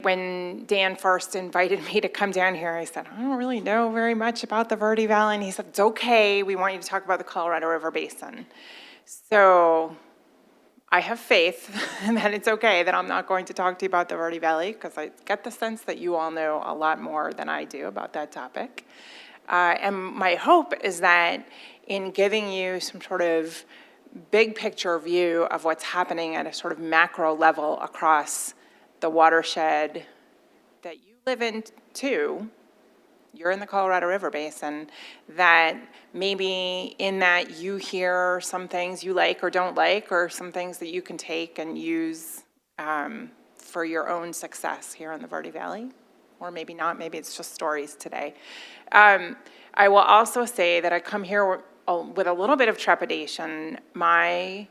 When Dan first invited me to come down here, I said, I don't really know very much about the Verde Valley. And he said, it's okay. We want you to talk about the Colorado River Basin. So I have faith that it's okay that I'm not going to talk to you about the Verde Valley, because I get the sense that you all know a lot more than I do about that topic. And my hope is that in giving you some sort of big picture view of what's happening at a sort of macro level across the watershed that you live in too, you're in the Colorado River Basin, that maybe in that you hear some things you like or don't like, or some things that you can take and use for your own success here in the Verde Valley, or maybe not, maybe it's just stories today. I will also say that I come here with a little bit of trepidation. My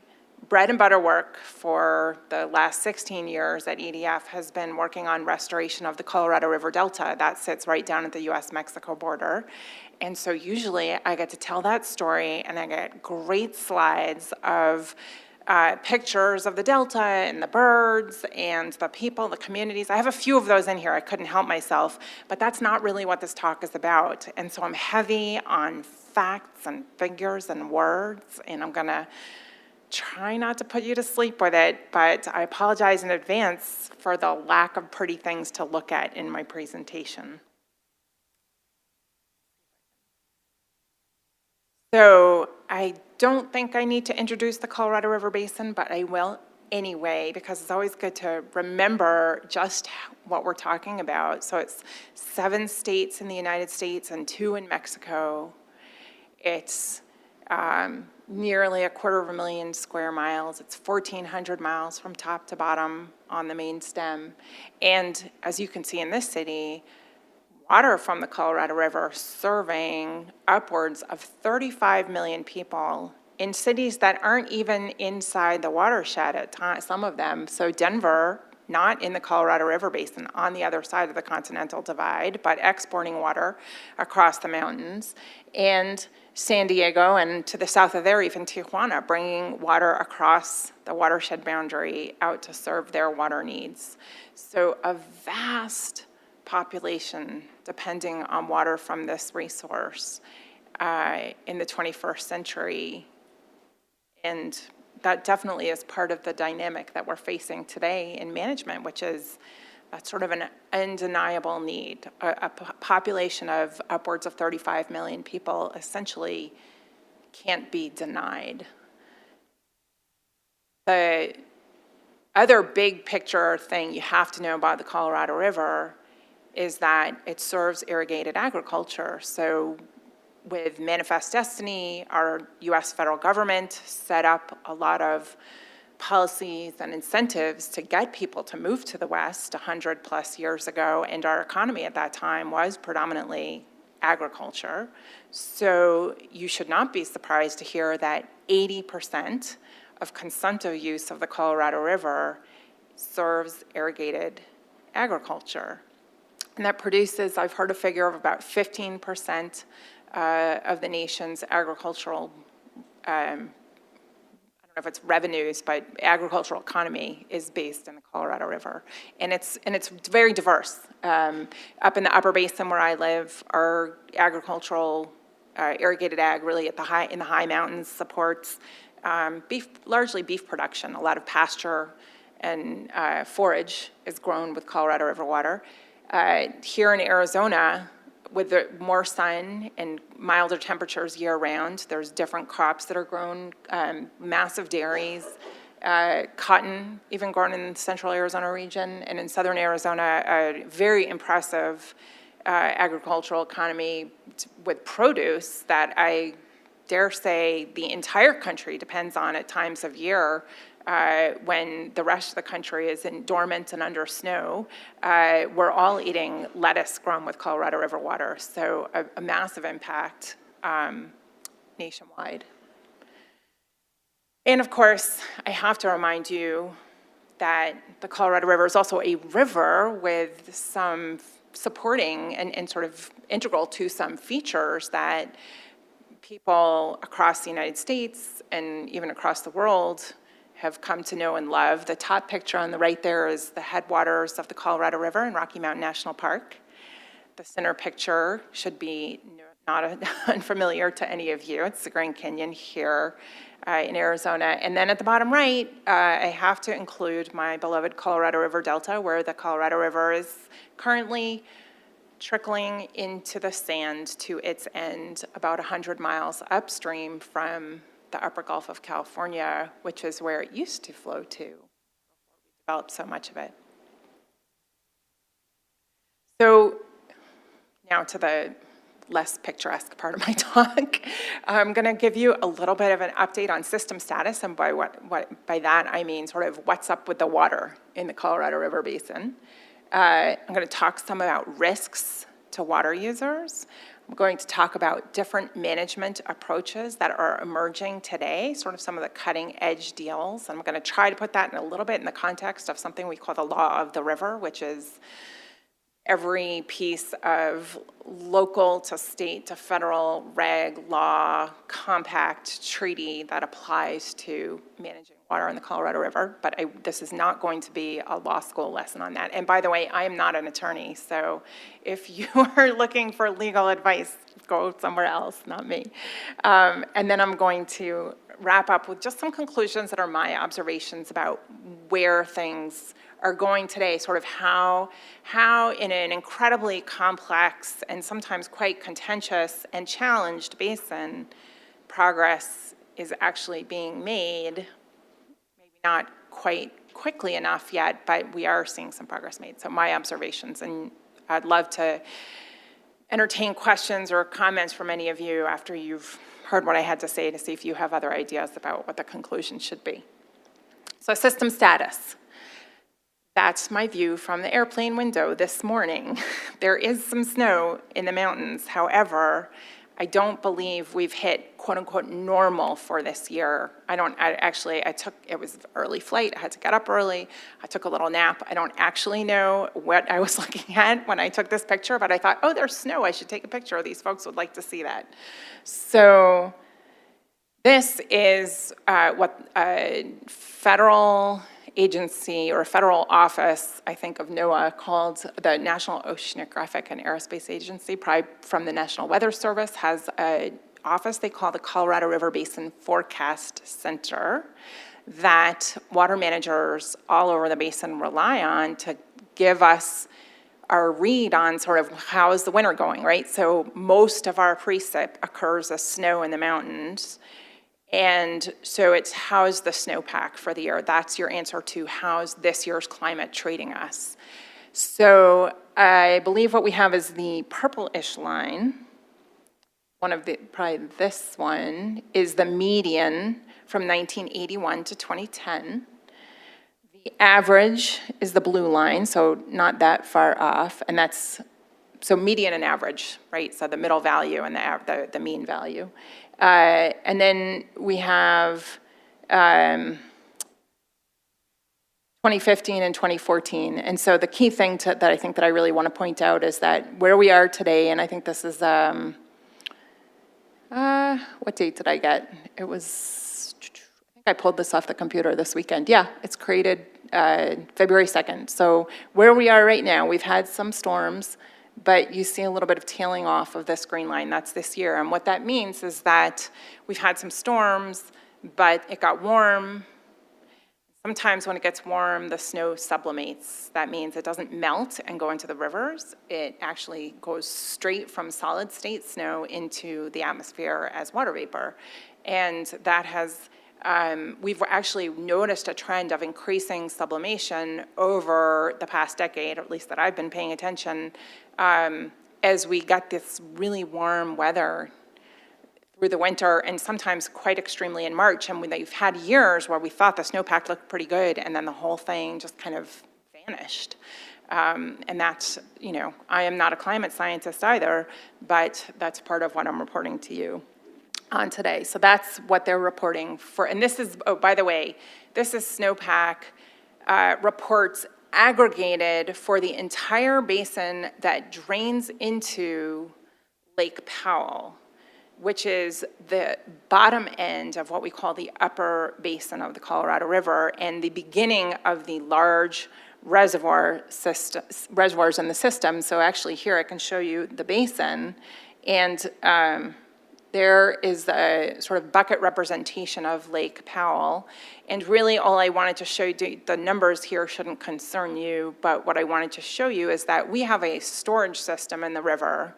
bread and butter work for the last 16 years at EDF has been working on restoration of the Colorado River Delta that sits right down at the US-Mexico border. And so usually I get to tell that story, and I get great slides of pictures of the Delta and the birds and the people, the communities. I have a few of those in here. I couldn't help myself, but that's not really what this talk is about. And so I'm heavy on facts and figures and words, and I'm gonna try not to put you to sleep with it, but I apologize in advance for the lack of pretty things to look at in my presentation. So I don't think I need to introduce the Colorado River Basin, but I will anyway, because it's always good to remember just what we're talking about. So it's 7 states in the United States and 2 in Mexico. It's nearly 250,000 square miles. It's 1,400 miles from top to bottom on the main stem. And as you can see in this city, water from the Colorado River serving upwards of 35 million people in cities that aren't even inside the watershed at times, some of them. So Denver, not in the Colorado River Basin, on the other side of the Continental Divide, but exporting water across the mountains. And San Diego, and to the south of there, even Tijuana, bringing water across the watershed boundary out to serve their water needs. So a vast population depending on water from this resource in the 21st century. And that definitely is part of the dynamic that we're facing today in management, which is sort of an undeniable need. A population of upwards of 35 million people essentially can't be denied. The other big picture thing you have to know about the Colorado River is that it serves irrigated agriculture. So with Manifest Destiny, our US federal government set up a lot of policies and incentives to get people to move to the West 100 plus years ago, and our economy at that time was predominantly agriculture. So you should not be surprised to hear that 80% of consumptive use of the Colorado River serves irrigated agriculture. And that produces, I've heard a figure of about 15% of the nation's agricultural, I don't know if it's revenues, but agricultural economy is based in the Colorado River. And it's very diverse. Up in the Upper Basin where I live, our agricultural, irrigated ag really in the high mountains supports largely beef production. A lot of pasture and forage is grown with Colorado River water. Here in Arizona, with the more sun and milder temperatures year-round, there's different crops that are grown, massive dairies, cotton, even grown in the central Arizona region, and in southern Arizona, a very impressive agricultural economy with produce that I dare say the entire country depends on at times of year. When the rest of the country is in dormant and under snow, we're all eating lettuce grown with Colorado River water. So a massive impact nationwide. And of course, I have to remind you that the Colorado River is also a river with some supporting and sort of integral to some features that people across the United States and even across the world have come to know and love. The top picture on the right there is the headwaters of the Colorado River in Rocky Mountain National Park. The center picture should be not unfamiliar to any of you. It's the Grand Canyon here in Arizona. And then at the bottom right, I have to include my beloved Colorado River Delta, where the Colorado River is currently trickling into the sand to its end about 100 miles upstream from the upper Gulf of California, which is where it used to flow to before we developed so much of it. So now to the less picturesque part of my talk. I'm going to give you a little bit of an update on system status, and by by that I mean sort of what's up with the water in the Colorado River Basin. I'm going to talk some about risks to water users. I'm going to talk about different management approaches that are emerging today, sort of some of the cutting edge deals. I'm going to try to put that in a little bit in the context of something we call the law of the river, which is every piece of local to state to federal reg, law, compact, treaty that applies to managing water in the Colorado River. But this is not going to be a law school lesson on that. And by the way, I am not an attorney, so if you are looking for legal advice, go somewhere else, not me. And then I'm going to wrap up with just some conclusions that are my observations about where things are going today, sort of how in an incredibly complex and sometimes quite contentious and challenged basin, progress is actually being made, maybe not quite quickly enough yet, but we are seeing some progress made. So my observations, and I'd love to entertain questions or comments from any of you after you've heard what I had to say to see if you have other ideas about what the conclusion should be. So system status. That's my view from the airplane window this morning. There is some snow in the mountains. However, I don't believe we've hit quote unquote normal for this year. It was an early flight. I had to get up early. I took a little nap. I don't actually know what I was looking at when I took this picture, but I thought, oh, there's snow. I should take a picture. These folks would like to see that. So this is what a federal agency or a federal office, I think of NOAA, called the National Oceanographic and Aerospace Agency, probably from the National Weather Service, has an office they call the Colorado River Basin Forecast Center that water managers all over the basin rely on to give us our read on sort of how is the winter going, right? So most of our precip occurs as snow in the mountains. And so it's how's the snowpack for the year? That's your answer to how's this year's climate treating us. So I believe what we have is the purple-ish line. Probably this one is the median from 1981 to 2010. The average is the blue line, so not that far off. And so median and average, right? So the middle value and the mean value. And then we have 2015 and 2014. And so the key thing that I think that I really want to point out is that where we are today, and I think this is, what date did I get? It was, I think I pulled this off the computer this weekend. Yeah, it's created February 2nd. So where we are right now, we've had some storms, but you see a little bit of tailing off of this green line. That's this year. And what that means is that we've had some storms, but it got warm. Sometimes when it gets warm, the snow sublimates. That means it doesn't melt and go into the rivers. It actually goes straight from solid state snow into the atmosphere as water vapor. And that has, we've actually noticed a trend of increasing sublimation over the past decade, or at least that I've been paying attention, as we got this really warm weather through the winter and sometimes quite extremely in March. And we've had years where we thought the snowpack looked pretty good and then the whole thing just kind of vanished. And that's, I am not a climate scientist either, but that's part of what I'm reporting to you on today. So that's what they're reporting for. And this is, oh, by the way, this is Snowpack reports aggregated for the entire basin that drains into Lake Powell. which is the bottom end of what we call the Upper Basin of the Colorado River and the beginning of the large reservoirs in the system. So actually here I can show you the basin, and there is a sort of bucket representation of Lake Powell. And really all I wanted to show you, the numbers here shouldn't concern you, but what I wanted to show you is that we have a storage system in the river,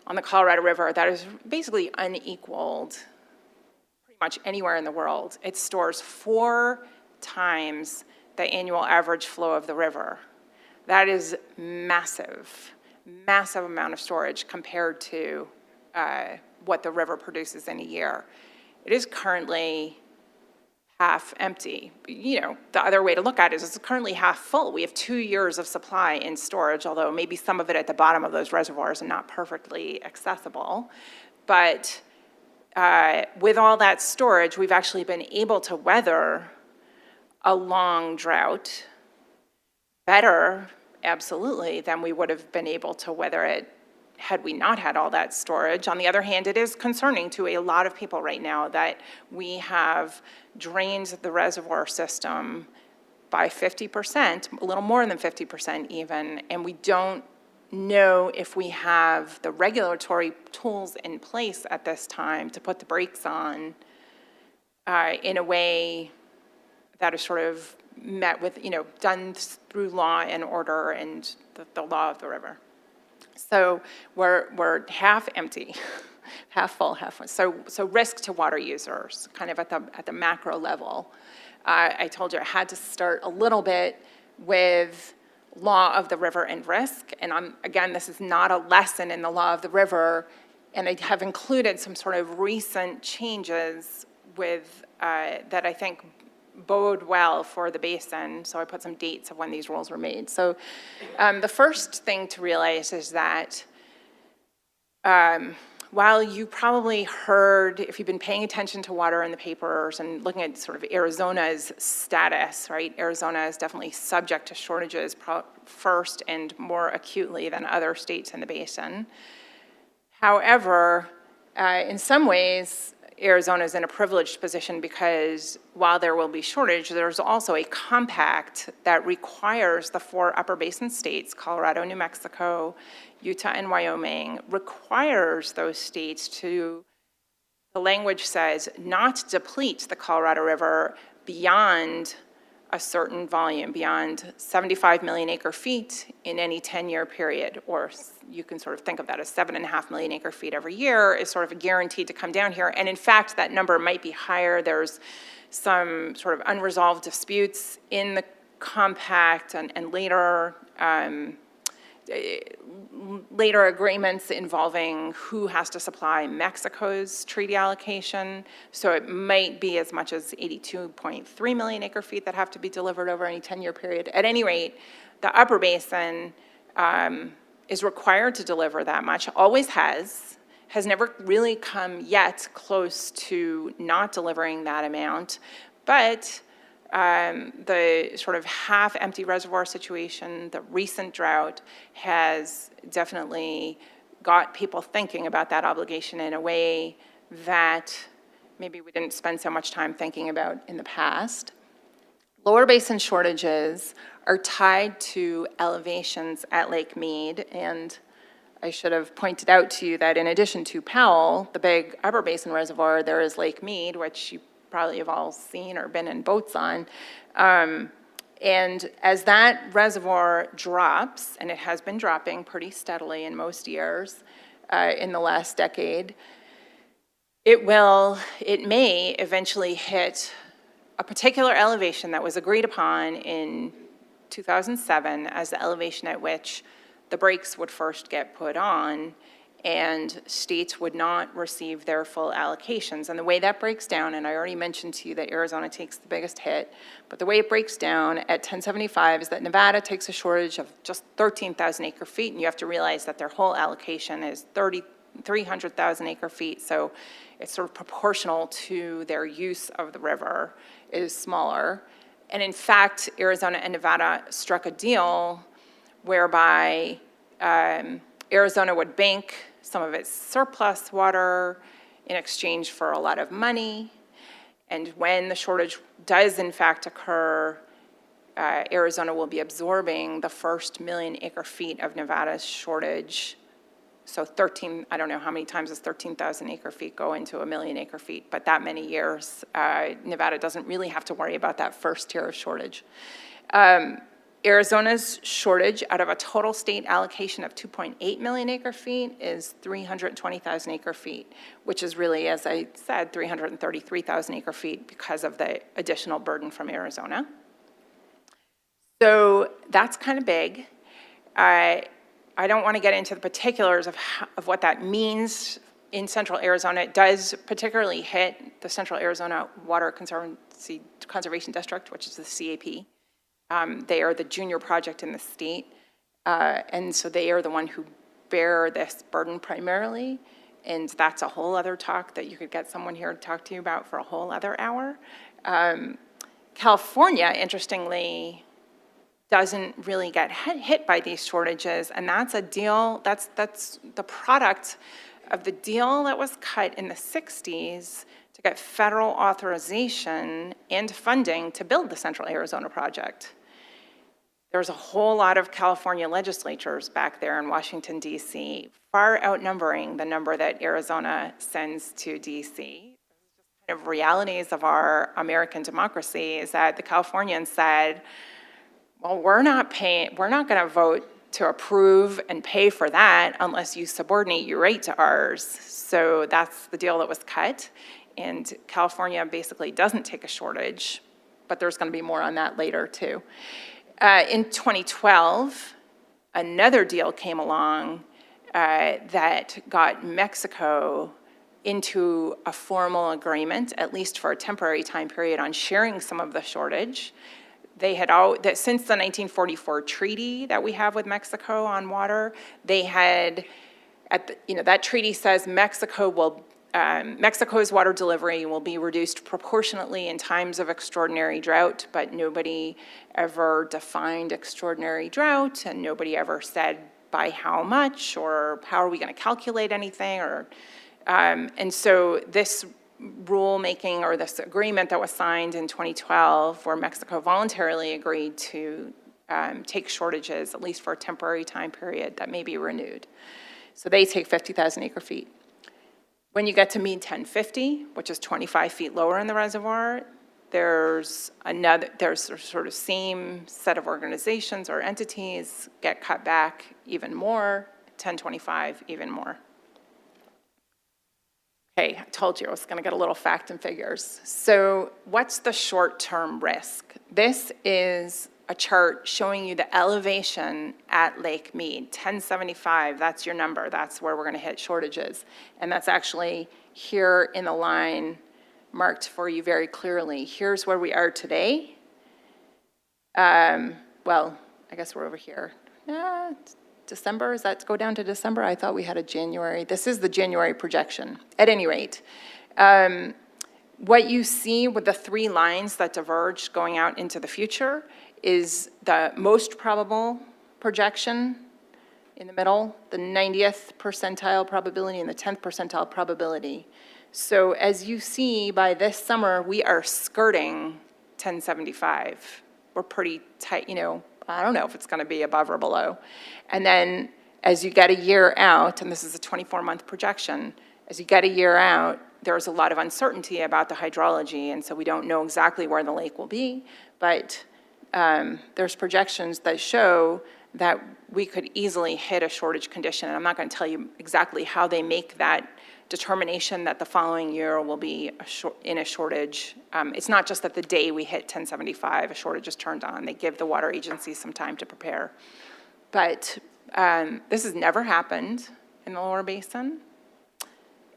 on the Colorado River, that is basically unequaled pretty much anywhere in the world. It stores 4 times the annual average flow of the river. That is massive, massive amount of storage compared to what the river produces in a year. It is currently half empty. You know, the other way to look at it is it's currently half full. We have 2 years of supply in storage, although maybe some of it at the bottom of those reservoirs and not perfectly accessible. But with all that storage, we've actually been able to weather a long drought better, absolutely, than we would have been able to weather it had we not had all that storage. On the other hand, it is concerning to a lot of people right now that we have drained the reservoir system by 50%, a little more than 50% even, and we don't know if we have the regulatory tools in place at this time to put the brakes on in a way that is sort of met with, you know, done through law and order and the law of the river. So we're half empty, half full, half full. So risk to water users, kind of at the macro level. I told you I had to start a little bit with law of the river and risk. And again, this is not a lesson in the law of the river. And I have included some sort of recent changes with that I think bode well for the basin. So I put some dates of when these rules were made. So the first thing to realize is that while you probably heard, if you've been paying attention to water in the papers and looking at sort of Arizona's status, right? Arizona is definitely subject to shortages first and more acutely than other states in the basin. However, in some ways, Arizona is in a privileged position because while there will be shortage, there's also a compact that requires the 4 Upper Basin states, Colorado, New Mexico, Utah, and Wyoming, requires those states to, the language says, not deplete the Colorado River beyond a certain volume, beyond 75 million acre feet in any 10-year period, or you can sort of think of that as 7.5 million acre feet every year is sort of a guaranteed to come down here. And in fact, that number might be higher. There's some sort of unresolved disputes in the compact and later agreements involving who has to supply Mexico's treaty allocation. So it might be as much as 82.3 million acre feet that have to be delivered over any 10-year period. At any rate, the Upper Basin is required to deliver that much, always has never really come yet close to not delivering that amount. But the sort of half-empty reservoir situation, the recent drought, has definitely got people thinking about that obligation in a way that maybe we didn't spend so much time thinking about in the past. Lower Basin shortages are tied to elevations at Lake Mead, and I should have pointed out to you that in addition to Powell, the big Upper Basin reservoir, there is Lake Mead, which you probably have all seen or been in boats on. And as that reservoir drops, and it has been dropping pretty steadily in most years in the last decade, it may eventually hit a particular elevation that was agreed upon in 2007 as the elevation at which the brakes would first get put on and states would not receive their full allocations. And the way that breaks down, and I already mentioned to you that Arizona takes the biggest hit, but the way it breaks down at 1075 is that Nevada takes a shortage of just 13,000 acre feet, and you have to realize that their whole allocation is 300,000 acre feet, so it's sort of proportional to their use of the river is smaller. And in fact, Arizona and Nevada struck a deal whereby Arizona would bank some of its surplus water in exchange for a lot of money. And when the shortage does in fact occur, Arizona will be absorbing the first 1 million acre feet of Nevada's shortage. So 13, I don't know how many times does 13,000 acre feet go into 1 million acre feet, but that many years, Nevada doesn't really have to worry about that first tier of shortage. Arizona's shortage out of a total state allocation of 2.8 million acre feet is 320,000 acre feet, which is really, as I said, 333,000 acre feet because of the additional burden from Arizona. So that's kind of big. I don't want to get into the particulars of what that means in central Arizona. It does particularly hit the Central Arizona Water Conservation District, which is the CAP. They are the junior project in the state, and so they are the one who bear this burden primarily, and that's a whole other talk that you could get someone here to talk to you about for a whole other hour. California, interestingly, doesn't really get hit by these shortages, and that's a deal, that's the product of the deal that was cut in the 60s to get federal authorization and funding to build the Central Arizona project. There's a whole lot of California legislatures back there in Washington, D.C., far outnumbering the number that Arizona sends to D.C. Kind of realities of our American democracy is that the Californians said, well, we're not going to vote to approve and pay for that unless you subordinate your rate to ours. So that's the deal that was cut. And California basically doesn't take a shortage, but there's going to be more on that later too. In 2012, another deal came along that got Mexico into a formal agreement, at least for a temporary time period, on sharing some of the shortage. They had since the 1944 treaty that we have with Mexico on water, they had, that treaty says Mexico's water delivery will be reduced proportionately in times of extraordinary drought, but nobody ever defined extraordinary drought, and nobody ever said by how much or how are we going to calculate anything. And so this rulemaking or this agreement that was signed in 2012, where Mexico voluntarily agreed to take shortages, at least for a temporary time period, that may be renewed. So they take 50,000 acre feet. When you get to Mead 1050, which is 25 feet lower in the reservoir, there's sort of same set of organizations or entities get cut back even more, 1025 even more. Okay, I told you I was going to get a little fact and figures. So what's the short-term risk? This is a chart showing you the elevation at Lake Mead, 1075, that's your number. That's where we're going to hit shortages. And that's actually here in the line marked for you very clearly. Here's where we are today. Well, I guess we're over here. December, does that go down to December? I thought we had a January. This is the January projection. At any rate, what you see with the three lines that diverge going out into the future is the most probable projection in the middle, the 90th percentile probability and the 10th percentile probability. So as you see, by this summer, we are skirting 1075. We're pretty tight, I don't know if it's going to be above or below. And then as you get a year out, and this is a 24-month projection, as you get a year out, there's a lot of uncertainty about the hydrology, and so we don't know exactly where the lake will be, but there's projections that show that we could easily hit a shortage condition. And I'm not going to tell you exactly how they make that determination that the following year will be in a shortage. It's not just that the day we hit 1075, a shortage is turned on. They give the water agencies some time to prepare. But this has never happened in the Lower Basin.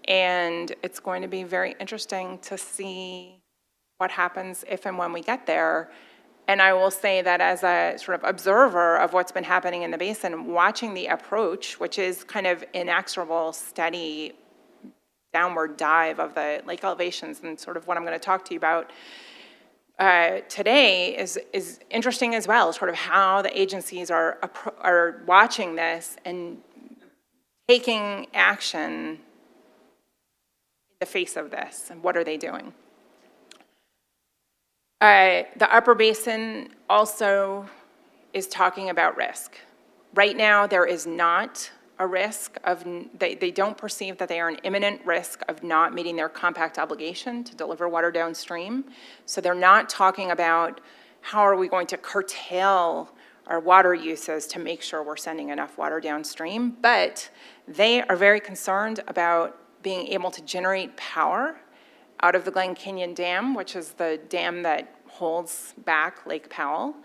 And it's going to be very interesting to see what happens if and when we get there. And I will say that as a sort of observer of what's been happening in the basin, watching the approach, which is kind of inexorable, steady downward dive of the lake elevations, and sort of what I'm going to talk to you about today is interesting as well, sort of how the agencies are watching this and taking action the face of this, and what are they doing? The Upper Basin also is talking about risk. Right now, there is not a risk of, they don't perceive that they are an imminent risk of not meeting their compact obligation to deliver water downstream. So they're not talking about how are we going to curtail our water uses to make sure we're sending enough water downstream, but they are very concerned about being able to generate power out of the Glen Canyon Dam, which is the dam that holds back Lake Powell.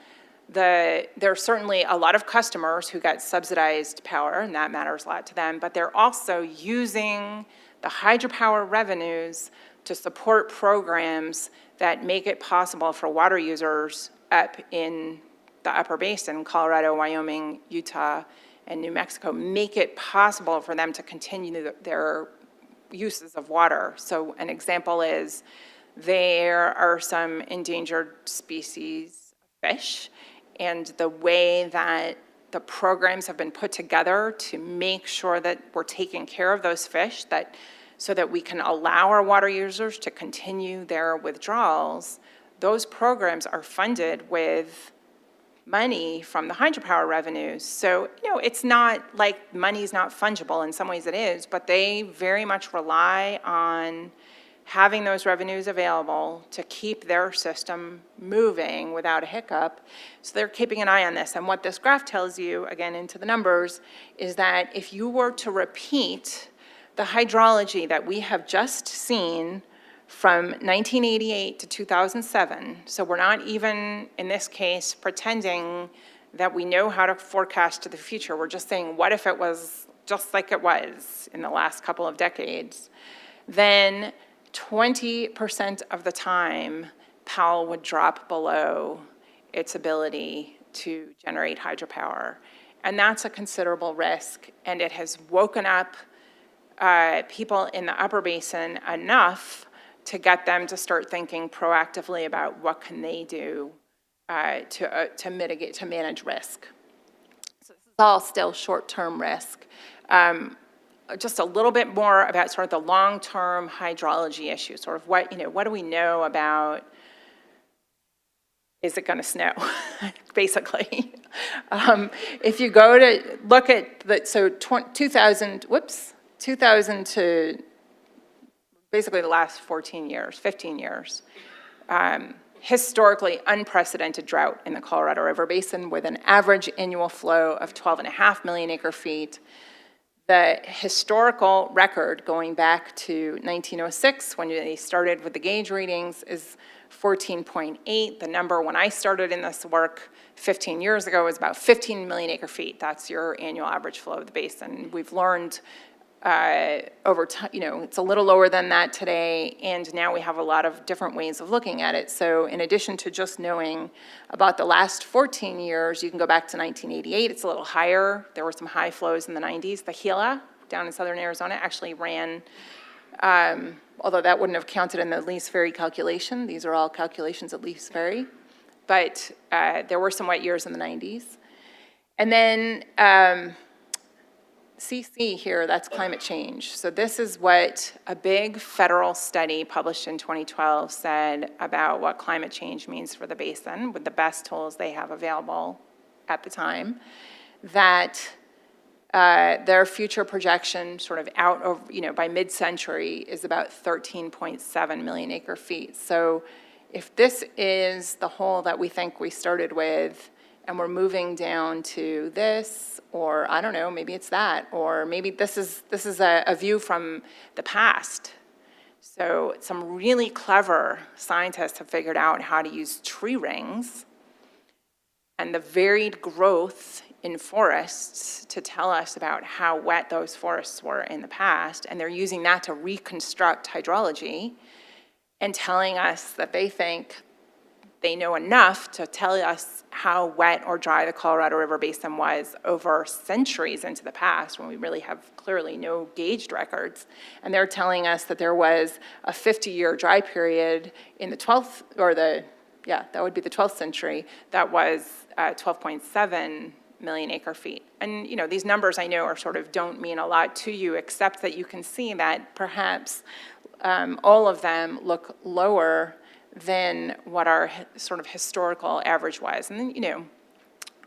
There are certainly a lot of customers who get subsidized power, and that matters a lot to them, but they're also using the hydropower revenues to support programs that make it possible for water users up in the Upper Basin, Colorado, Wyoming, Utah, and New Mexico, make it possible for them to continue their uses of water. So an example is there are some endangered species of fish, and the way that the programs have been put together to make sure that we're taking care of those fish, so that we can allow our water users to continue their withdrawals, those programs are funded with money from the hydropower revenues. So, it's not like money's not fungible. In some ways it is, but they very much rely on having those revenues available to keep their system moving without a hiccup. So they're keeping an eye on this. And what this graph tells you, again, into the numbers, is that if you were to repeat the hydrology that we have just seen from 1988 to 2007, so we're not even, in this case, pretending that we know how to forecast to the future. We're just saying, what if it was just like it was in the last couple of decades? Then 20% of the time, Powell would drop below its ability to generate hydropower. And that's a considerable risk, and it has woken up people in the Upper Basin enough to get them to start thinking proactively about what can they do to mitigate, to manage risk. So this is all still short-term risk. Just a little bit more about sort of the long-term hydrology issue, sort of what do we know about, is it going to snow, basically. If you go to look at, 2000 to basically the last 15 years, historically unprecedented drought in the Colorado River Basin with an average annual flow of 12.5 million acre feet. The historical record going back to 1906, when they started with the gauge readings, is 14.8. The number when I started in this work 15 years ago was about 15 million acre feet. That's your annual average flow of the basin. We've learned over time, it's a little lower than that today, and now we have a lot of different ways of looking at it. So in addition to just knowing about the last 14 years, you can go back to 1988, it's a little higher. There were some high flows in the 90s. The Gila down in southern Arizona actually ran, although that wouldn't have counted in the Lease Ferry calculation. These are all calculations at Lease Ferry. But there were some wet years in the 90s. And then CC here, that's climate change. So this is what a big federal study published in 2012 said about what climate change means for the basin with the best tools they have available at the time, that their future projection sort of out of, by mid-century is about 13.7 million acre feet. So if this is the hole that we think we started with, and we're moving down to this, or I don't know, maybe it's that, or maybe this is a view from the past. So some really clever scientists have figured out how to use tree rings and the varied growth in forests to tell us about how wet those forests were in the past, and they're using that to reconstruct hydrology and telling us that they think they know enough to tell us how wet or dry the Colorado River Basin was over centuries into the past, when we really have clearly no gauged records. And they're telling us that there was a 50-year dry period in the 12th, that would be the 12th century, that was 12.7 million acre feet. And these numbers I know are sort of don't mean a lot to you, except that you can see that perhaps all of them look lower than what our sort of historical average was. And then,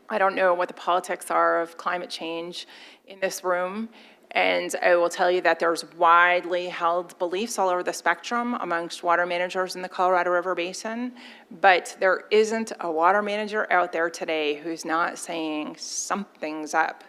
I don't know what the politics are of climate change in this room, and I will tell you that there's widely held beliefs all over the spectrum amongst water managers in the Colorado River Basin, but there isn't a water manager out there today who's not saying something's up,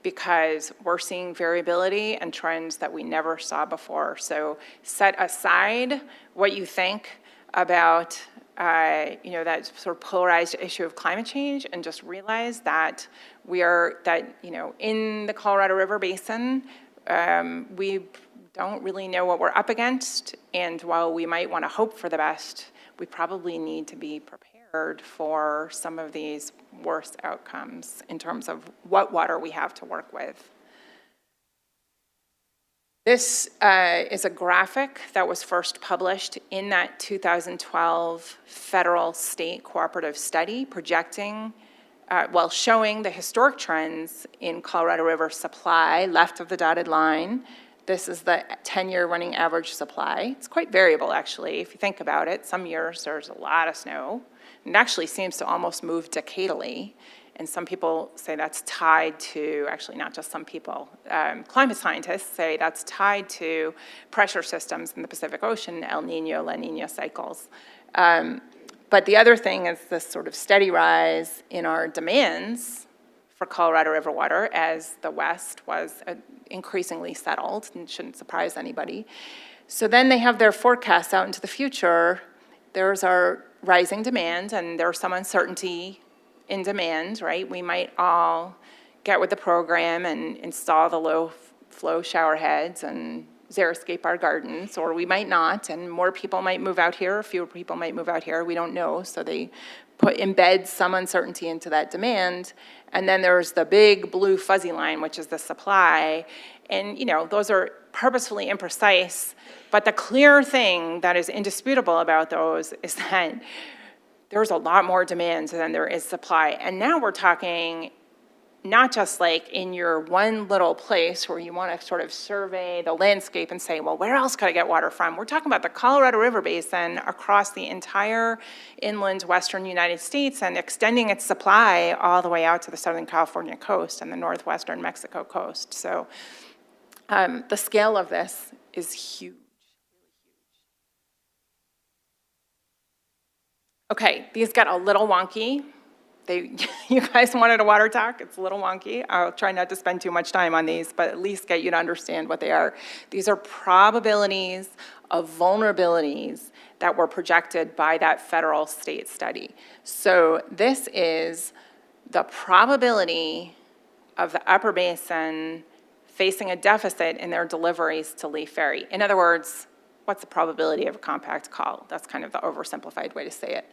because we're seeing variability and trends that we never saw before. So set aside what you think about that sort of polarized issue of climate change, and just realize that in the Colorado River Basin, we don't really know what we're up against. And while we might want to hope for the best, we probably need to be prepared for some of these worst outcomes in terms of what water we have to work with. This is a graphic that was first published in that 2012 federal state cooperative study projecting, showing the historic trends in Colorado River supply, left of the dotted line. This is the 10-year running average supply. It's quite variable, actually, if you think about it. Some years there's a lot of snow. It actually seems to almost move decadally. And some people say that's tied to, actually not just some people, climate scientists say that's tied to pressure systems in the Pacific Ocean, El Nino, La Nina cycles. But the other thing is this sort of steady rise in our demands for Colorado River water as the West was increasingly settled, and shouldn't surprise anybody. So then they have their forecasts out into the future. There's our rising demand, and there's some uncertainty in demand, right? We might all get with the program and install the low flow shower heads and xeriscape our gardens, or we might not, and more people might move out here, fewer people might move out here, we don't know. So they embed some uncertainty into that demand. And then there's the big blue fuzzy line, which is the supply. And those are purposefully imprecise, but the clear thing that is indisputable about those is that there's a lot more demand than there is supply. And now we're talking not just like in your one little place where you want to sort of survey the landscape and say, well, where else could I get water from? We're talking about the Colorado River Basin across the entire inland western United States and extending its supply all the way out to the Southern California coast and the northwestern Mexico coast. So the scale of this is huge. Okay, these got a little wonky. You guys wanted a water talk? It's a little wonky. I'll try not to spend too much time on these, but at least get you to understand what they are. These are probabilities of vulnerabilities that were projected by that federal state study. So this is the probability of the Upper Basin facing a deficit in their deliveries to Leaf Ferry. In other words, what's the probability of a compact call? That's kind of the oversimplified way to say it.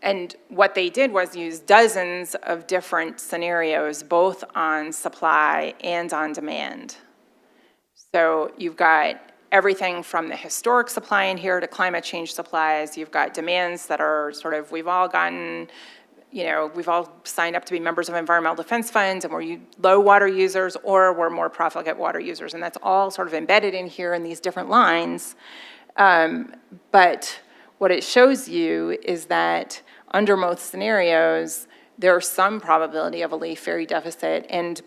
And what they did was use dozens of different scenarios, both on supply and on demand. So you've got everything from the historic supply in here to climate change supplies. You've got demands that are sort of, we've all signed up to be members of environmental defense funds, and we're low water users, or we're more profligate water users. And that's all sort of embedded in here in these different lines. But what it shows you is that under most scenarios, there's some probability of a Leaf Ferry deficit. And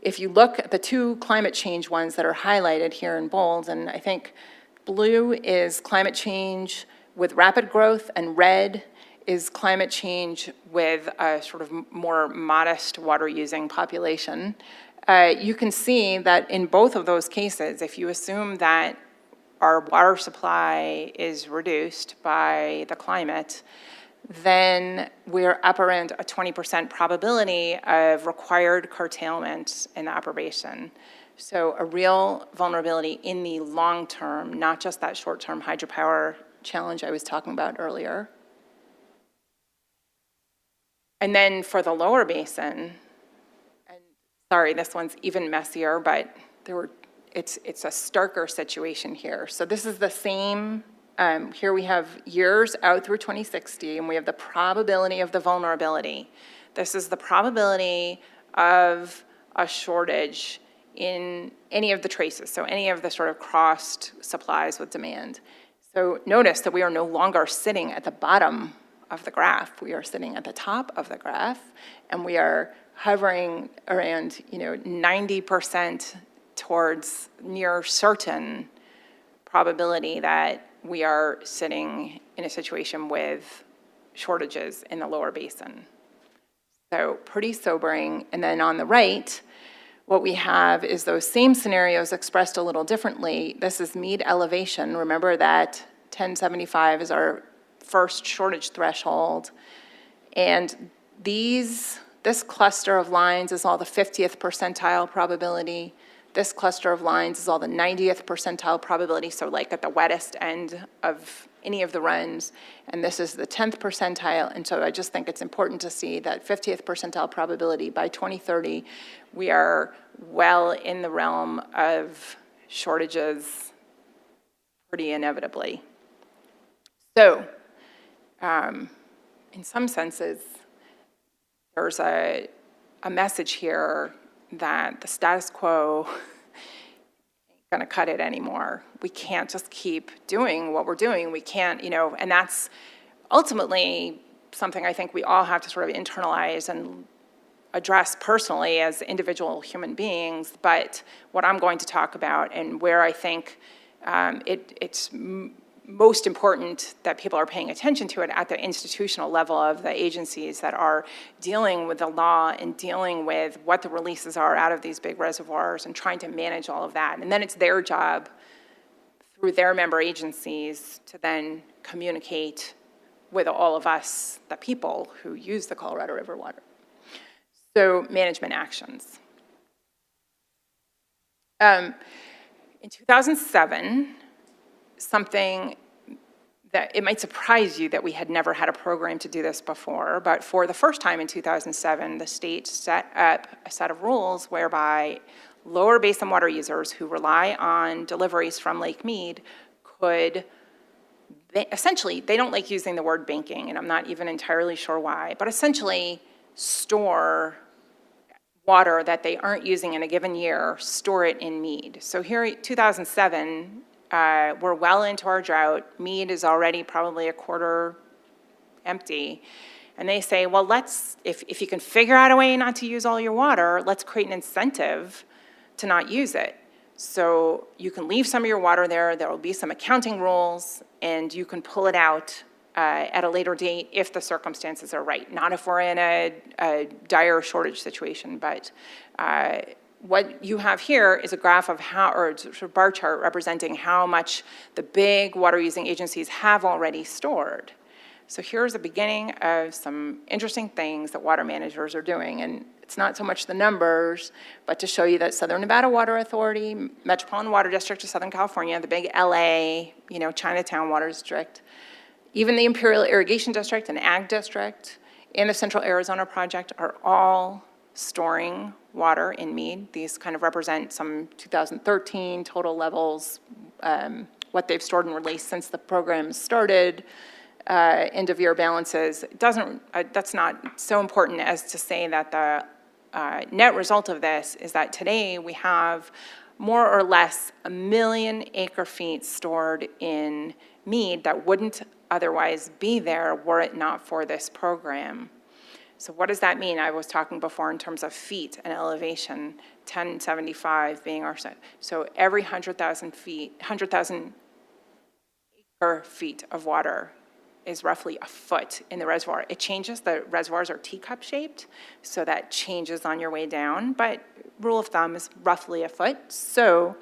if you look at the two climate change ones that are highlighted here in bold, and I think blue is climate change with rapid growth, and red is climate change with a sort of more modest water-using population. You can see that in both of those cases, if you assume that our water supply is reduced by the climate, then we're up around a 20% probability of required curtailment in the Upper Basin. So a real vulnerability in the long term, not just that short-term hydropower challenge I was talking about earlier. And then for the Lower Basin, and sorry, this one's even messier, but it's a starker situation here. So this is the same, here we have years out through 2060, and we have the probability of the vulnerability. This is the probability of a shortage in any of the traces, so any of the sort of crossed supplies with demand. So notice that we are no longer sitting at the bottom of the graph. We are sitting at the top of the graph, and we are hovering around, 90% towards near certain probability that we are sitting in a situation with shortages in the lower basin. So pretty sobering. And then on the right, what we have is those same scenarios expressed a little differently. This is Mead elevation. Remember that 1075 is our first shortage threshold. And this cluster of lines is all the 50th percentile probability. This cluster of lines is all the 90th percentile probability, so like at the wettest end of any of the runs. And this is the 10th percentile. And so I just think it's important to see that 50th percentile probability by 2030, we are well in the realm of shortages pretty inevitably. So in some senses, there's a message here that the status quo ain't gonna cut it anymore. We can't just keep doing what we're doing. We can't, and that's ultimately something I think we all have to sort of internalize and address personally as individual human beings. But what I'm going to talk about and where I think it's most important that people are paying attention to it at the institutional level of the agencies that are dealing with the law and dealing with what the releases are out of these big reservoirs and trying to manage all of that. And then it's their job through their member agencies to then communicate with all of us, the people who use the Colorado River water. So management actions. In 2007, something that it might surprise you that we had never had a program to do this before, but for the first time in 2007, the state set up a set of rules whereby lower basin water users who rely on deliveries from Lake Mead could, essentially, they don't like using the word banking, and I'm not even entirely sure why, but essentially store water that they aren't using in a given year, store it in Mead. So here, 2007, we're well into our drought. Mead is already probably a quarter empty. And they say, well, if you can figure out a way not to use all your water, let's create an incentive to not use it. So you can leave some of your water there. There will be some accounting rules, and you can pull it out at a later date if the circumstances are right. Not if we're in a dire shortage situation, but what you have here is a graph of how, or sort of bar chart representing how much the big water using agencies have already stored. So here's a beginning of some interesting things that water managers are doing. And it's not so much the numbers, but to show you that Southern Nevada Water Authority, Metropolitan Water District of Southern California, the big LA, Chinatown Water District, even the Imperial Irrigation District and Ag District, and the Central Arizona Project are all storing water in Mead. These kind of represent some 2013 total levels, what they've stored and released since the program started, end of year balances. That's not so important as to say that the net result of this is that today we have more or less 1 million acre feet stored in Mead that wouldn't otherwise be there were it not for this program. So what does that mean? I was talking before in terms of feet and elevation, 1075 being our set. So every 100,000 acre feet of water is roughly a foot in the reservoir. It changes, the reservoirs are teacup shaped, so that changes on your way down, but rule of thumb is roughly a foot. So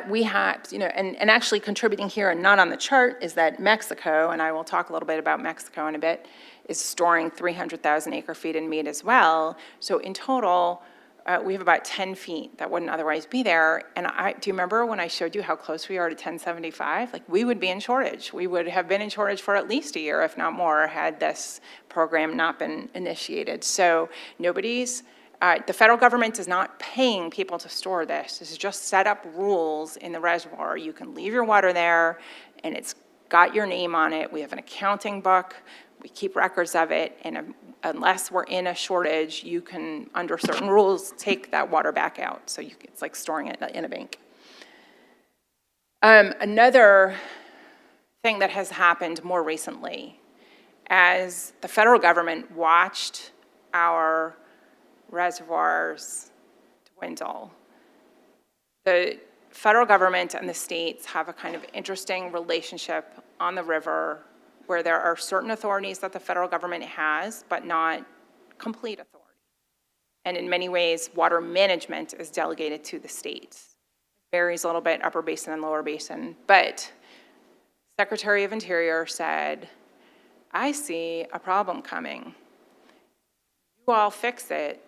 we have, and actually contributing here and not on the chart is that Mexico, and I will talk a little bit about Mexico in a bit, is storing 300,000 acre feet in Mead as well. So in total, we have about 10 feet that wouldn't otherwise be there. And do you remember when I showed you how close we are to 1075? Like, we would be in shortage. We would have been in shortage for at least a year, if not more, had this program not been initiated. So the federal government is not paying people to store this. This is just set up rules in the reservoir. You can leave your water there, and it's got your name on it. We have an accounting book. We keep records of it, and unless we're in a shortage, you can, under certain rules, take that water back out. So it's like storing it in a bank. Another thing that has happened more recently, as the federal government watched our reservoirs dwindle, the federal government and the states have a kind of interesting relationship on the river where there are certain authorities that the federal government has, but not complete authority. And in many ways, water management is delegated to the states. It varies a little bit, Upper Basin and Lower Basin. But Secretary of Interior said, I see a problem coming. You all fix it,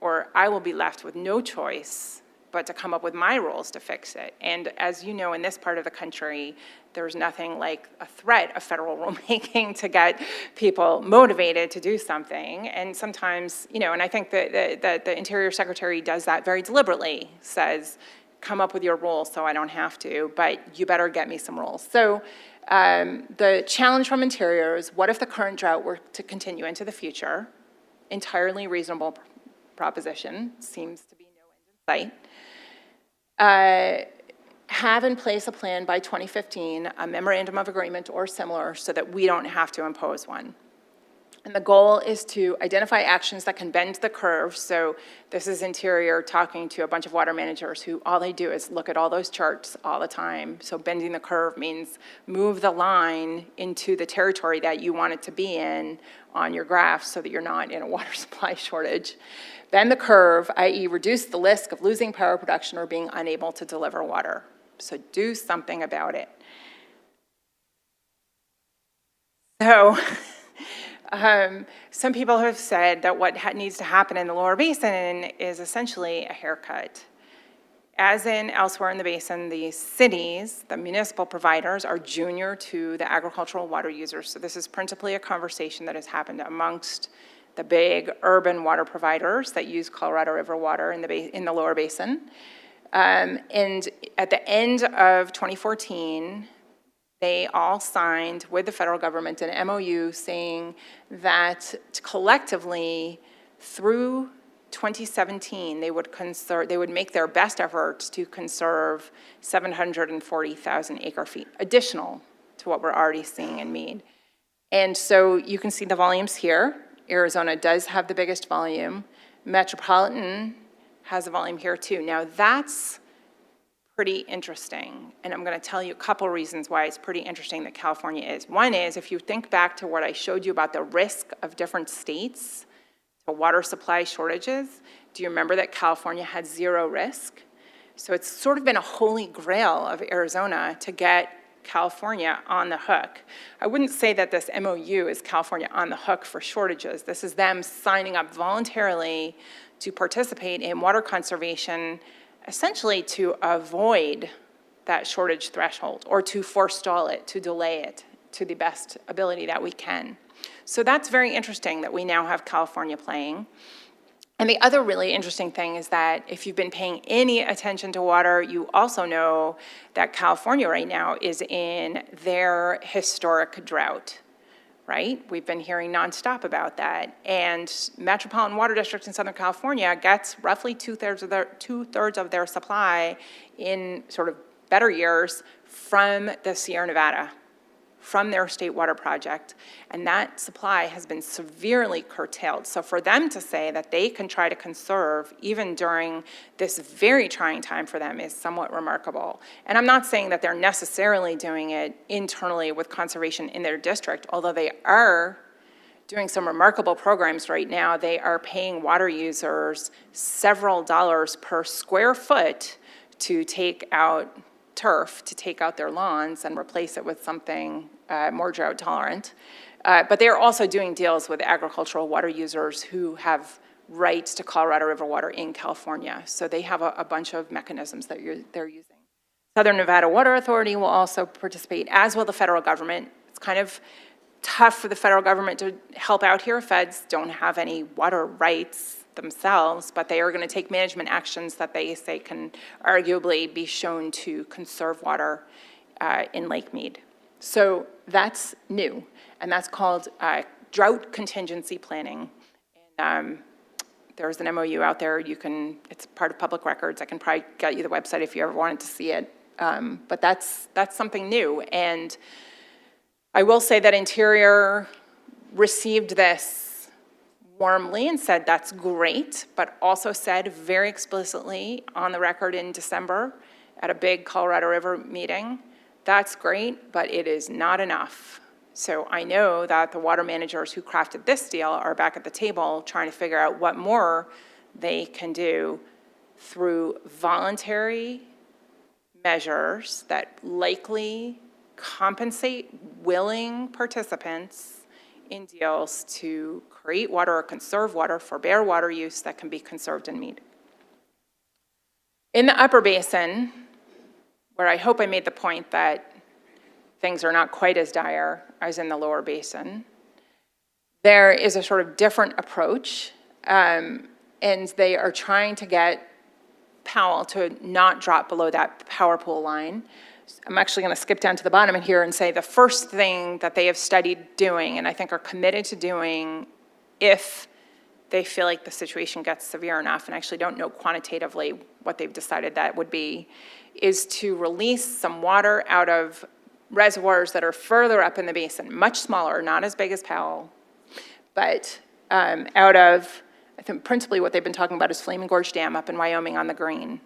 or I will be left with no choice but to come up with my rules to fix it. And as you know, in this part of the country, there's nothing like a threat of federal rulemaking to get people motivated to do something. And sometimes, and I think that the Interior Secretary does that very deliberately, says, come up with your rules so I don't have to, but you better get me some rules. So the challenge from Interior is, what if the current drought were to continue into the future? Entirely reasonable proposition, seems to be no end in sight. Have in place a plan by 2015, a memorandum of agreement or similar, so that we don't have to impose one. And the goal is to identify actions that can bend the curve. So this is Interior talking to a bunch of water managers who all they do is look at all those charts all the time. So bending the curve means move the line into the territory that you want it to be in on your graph so that you're not in a water supply shortage. Bend the curve, i.e. reduce the risk of losing power production or being unable to deliver water. So do something about it. So some people have said that what needs to happen in the Lower Basin is essentially a haircut. As in elsewhere in the basin, the cities, the municipal providers, are junior to the agricultural water users. So this is principally a conversation that has happened amongst the big urban water providers that use Colorado River water in the Lower Basin. And at the end of 2014, they all signed with the federal government an MOU saying that collectively through 2017, they would make their best efforts to conserve 740,000 acre feet, additional to what we're already seeing in Mead. And so you can see the volumes here. Arizona does have the biggest volume. Metropolitan has a volume here too. Now that's pretty interesting, and I'm going to tell you a couple reasons why it's pretty interesting that California is. One is, if you think back to what I showed you about the risk of different states to water supply shortages, do you remember that California had zero risk? So it's sort of been a holy grail of Arizona to get California on the hook. I wouldn't say that this MOU is California on the hook for shortages. This is them signing up voluntarily to participate in water conservation, essentially to avoid that shortage threshold or to forestall it, to delay it to the best ability that we can. So that's very interesting that we now have California playing. And the other really interesting thing is that if you've been paying any attention to water, you also know that California right now is in their historic drought, right? We've been hearing nonstop about that. And Metropolitan Water District in Southern California gets roughly two-thirds of their supply in sort of better years from the Sierra Nevada, from their state water project, and that supply has been severely curtailed. So for them to say that they can try to conserve even during this very trying time for them is somewhat remarkable. And I'm not saying that they're necessarily doing it internally with conservation in their district, although they are doing some remarkable programs right now. They are paying water users several dollars per square foot to take out turf, to take out their lawns and replace it with something more drought tolerant. But they're also doing deals with agricultural water users who have rights to Colorado River water in California. So they have a bunch of mechanisms that they're using. Southern Nevada Water Authority will also participate, as will the federal government. It's kind of tough for the federal government to help out here. Feds don't have any water rights themselves, but they are going to take management actions that they say can arguably be shown to conserve water in Lake Mead. So that's new, and that's called drought contingency planning. And, there's an MOU out there. It's part of public records. I can probably get you the website if you ever wanted to see it. But that's something new. And I will say that Interior received this warmly and said that's great, but also said very explicitly on the record in December at a big Colorado River meeting, that's great, but it is not enough. So I know that the water managers who crafted this deal are back at the table trying to figure out what more they can do through voluntary measures that likely compensate willing participants in deals to create water or conserve water for bare water use that can be conserved in Mead. In the Upper Basin, where I hope I made the point that things are not quite as dire as in the Lower Basin, there is a sort of different approach, and they are trying to get Powell to not drop below that power pool line. I'm actually going to skip down to the bottom here and say the first thing that they have studied doing, and I think are committed to doing if they feel like the situation gets severe enough, and I actually don't know quantitatively what they've decided that would be, is to release some water out of reservoirs that are further up in the basin, much smaller, not as big as Powell, but out of, I think principally what they've been talking about is Flaming Gorge Dam up in Wyoming on the Green,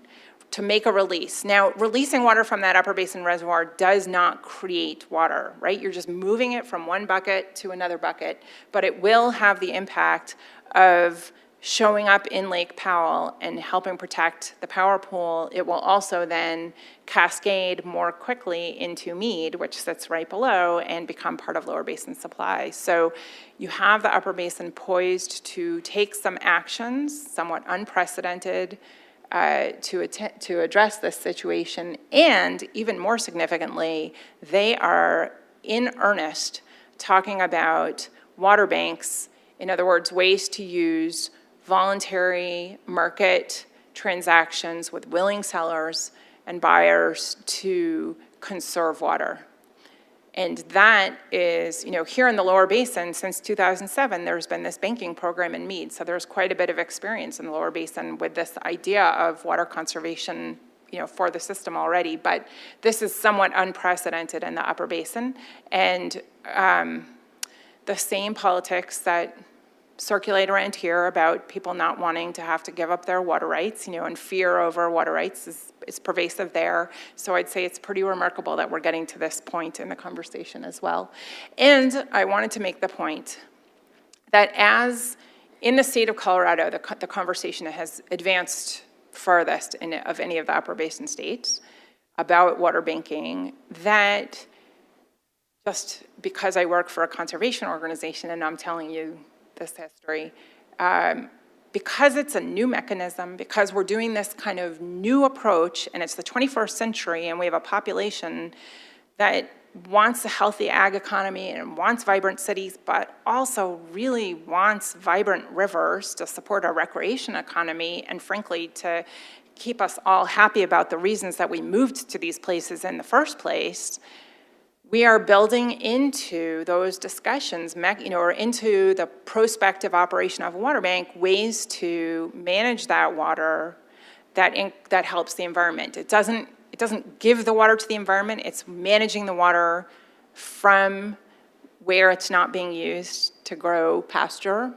to make a release. Now, releasing water from that Upper Basin reservoir does not create water, right? You're just moving it from one bucket to another bucket, but it will have the impact of showing up in Lake Powell and helping protect the power pool. It will also then cascade more quickly into Mead, which sits right below, and become part of Lower Basin supply. So you have the Upper Basin poised to take some actions, somewhat unprecedented, to address this situation. And even more significantly, they are in earnest talking about water banks, in other words, ways to use voluntary market transactions with willing sellers and buyers to conserve water. And that is, here in the Lower Basin since 2007, there's been this banking program in Mead. So there's quite a bit of experience in the Lower Basin with this idea of water conservation, for the system already. But this is somewhat unprecedented in the Upper Basin. And the same politics that circulate around here about people not wanting to have to give up their water rights, and fear over water rights is pervasive there. So I'd say it's pretty remarkable that we're getting to this point in the conversation as well. And I wanted to make the point that as in the state of Colorado, the conversation that has advanced furthest of any of the Upper Basin states about water banking, that just because I work for a conservation organization and I'm telling you this history, because it's a new mechanism, because we're doing this kind of new approach, and it's the 21st century, and we have a population that wants a healthy ag economy and wants vibrant cities, but also really wants vibrant rivers to support our recreation economy, and frankly, to keep us all happy about the reasons that we moved to these places in the first place. We are building into those discussions, or into the prospective operation of a water bank, ways to manage that water that helps the environment. It doesn't give the water to the environment. It's managing the water from where it's not being used to grow pasture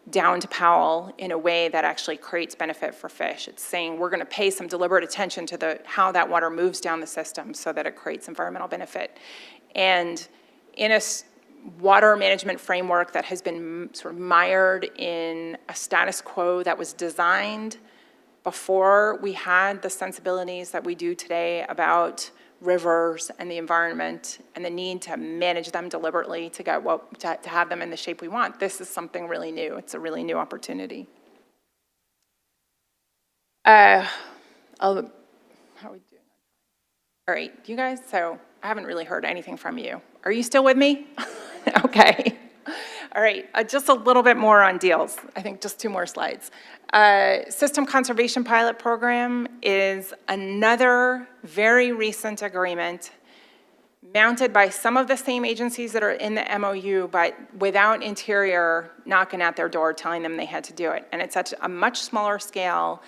down to Powell in a way that actually creates benefit for fish. It's saying we're going to pay some deliberate attention to how that water moves down the system so that it creates environmental benefit. And in a water management framework that has been sort of mired in a status quo that was designed before we had the sensibilities that we do today about rivers and the environment and the need to manage them deliberately to get to have them in the shape we want. This is something really new. It's a really new opportunity. How are we doing? All right, you guys, so I haven't really heard anything from you. Are you still with me? Okay. All right, just a little bit more on deals. I think just 2 more slides. System Conservation Pilot Program is another very recent agreement mounted by some of the same agencies that are in the MOU, but without Interior knocking at their door telling them they had to do it. And it's at a much smaller scale.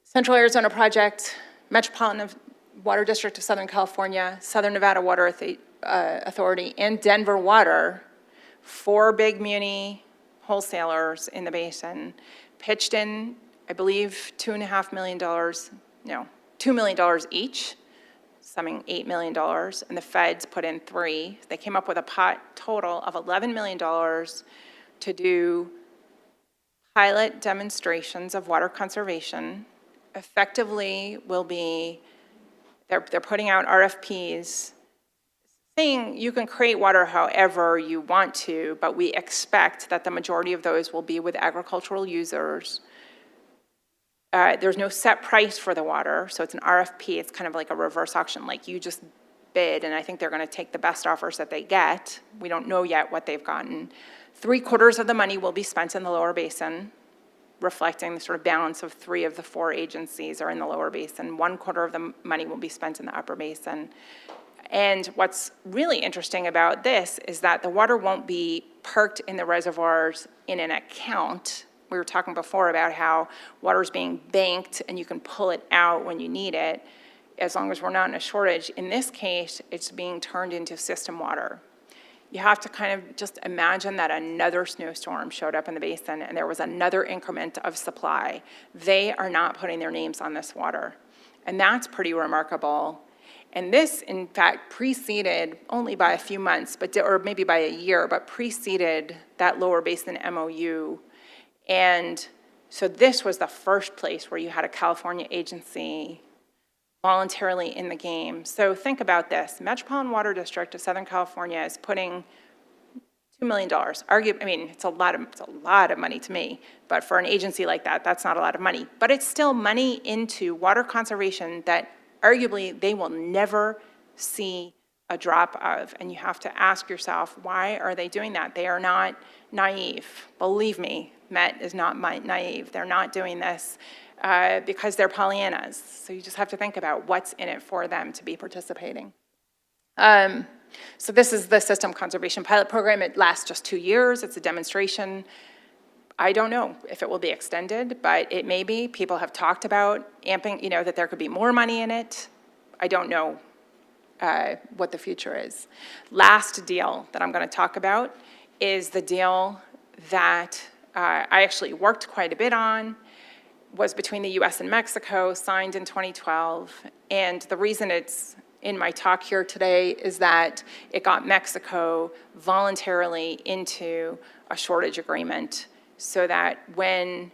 Central Arizona Project, Metropolitan Water District of Southern California, Southern Nevada Water Authority, and Denver Water, 4 big muni wholesalers in the basin, pitched in, I believe, $2.5 million, no, $2 million each, summing $8 million, and the feds put in 3. They came up with a pot total of $11 million to do pilot demonstrations of water conservation. Effectively will be, they're putting out RFPs saying you can create water however you want to, but we expect that the majority of those will be with agricultural users. There's no set price for the water, so it's an RFP. It's kind of like a reverse auction, like you just bid, and I think they're going to take the best offers that they get. We don't know yet what they've gotten. 3/4 of the money will be spent in the Lower Basin, reflecting the sort of balance of 3 of the 4 agencies are in the Lower Basin. 1/4 of the money will be spent in the Upper Basin. And what's really interesting about this is that the water won't be parked in the reservoirs in an account. We were talking before about how water is being banked and you can pull it out when you need it, as long as we're not in a shortage. In this case, it's being turned into system water. You have to kind of just imagine that another snowstorm showed up in the basin and there was another increment of supply. They are not putting their names on this water. And that's pretty remarkable. And this, in fact, preceded, only by a few months, or maybe by a year, but preceded that Lower Basin MOU. And so this was the first place where you had a California agency voluntarily in the game. So think about this. Metropolitan Water District of Southern California is putting $2 million. It's a lot of money to me, but for an agency like that, that's not a lot of money. But it's still money into water conservation that arguably they will never see a drop of. And you have to ask yourself, why are they doing that? They are not naive. Believe me, Met is not naive. They're not doing this because they're Pollyannas. So you just have to think about what's in it for them to be participating. So this is the System Conservation Pilot Program. It lasts just 2 years. It's a demonstration. I don't know if it will be extended, but it may be. People have talked about amping, that there could be more money in it. I don't know what the future is. Last deal that I'm going to talk about is the deal that I actually worked quite a bit on, was between the US and Mexico, signed in 2012. And the reason it's in my talk here today is that it got Mexico voluntarily into a shortage agreement so that when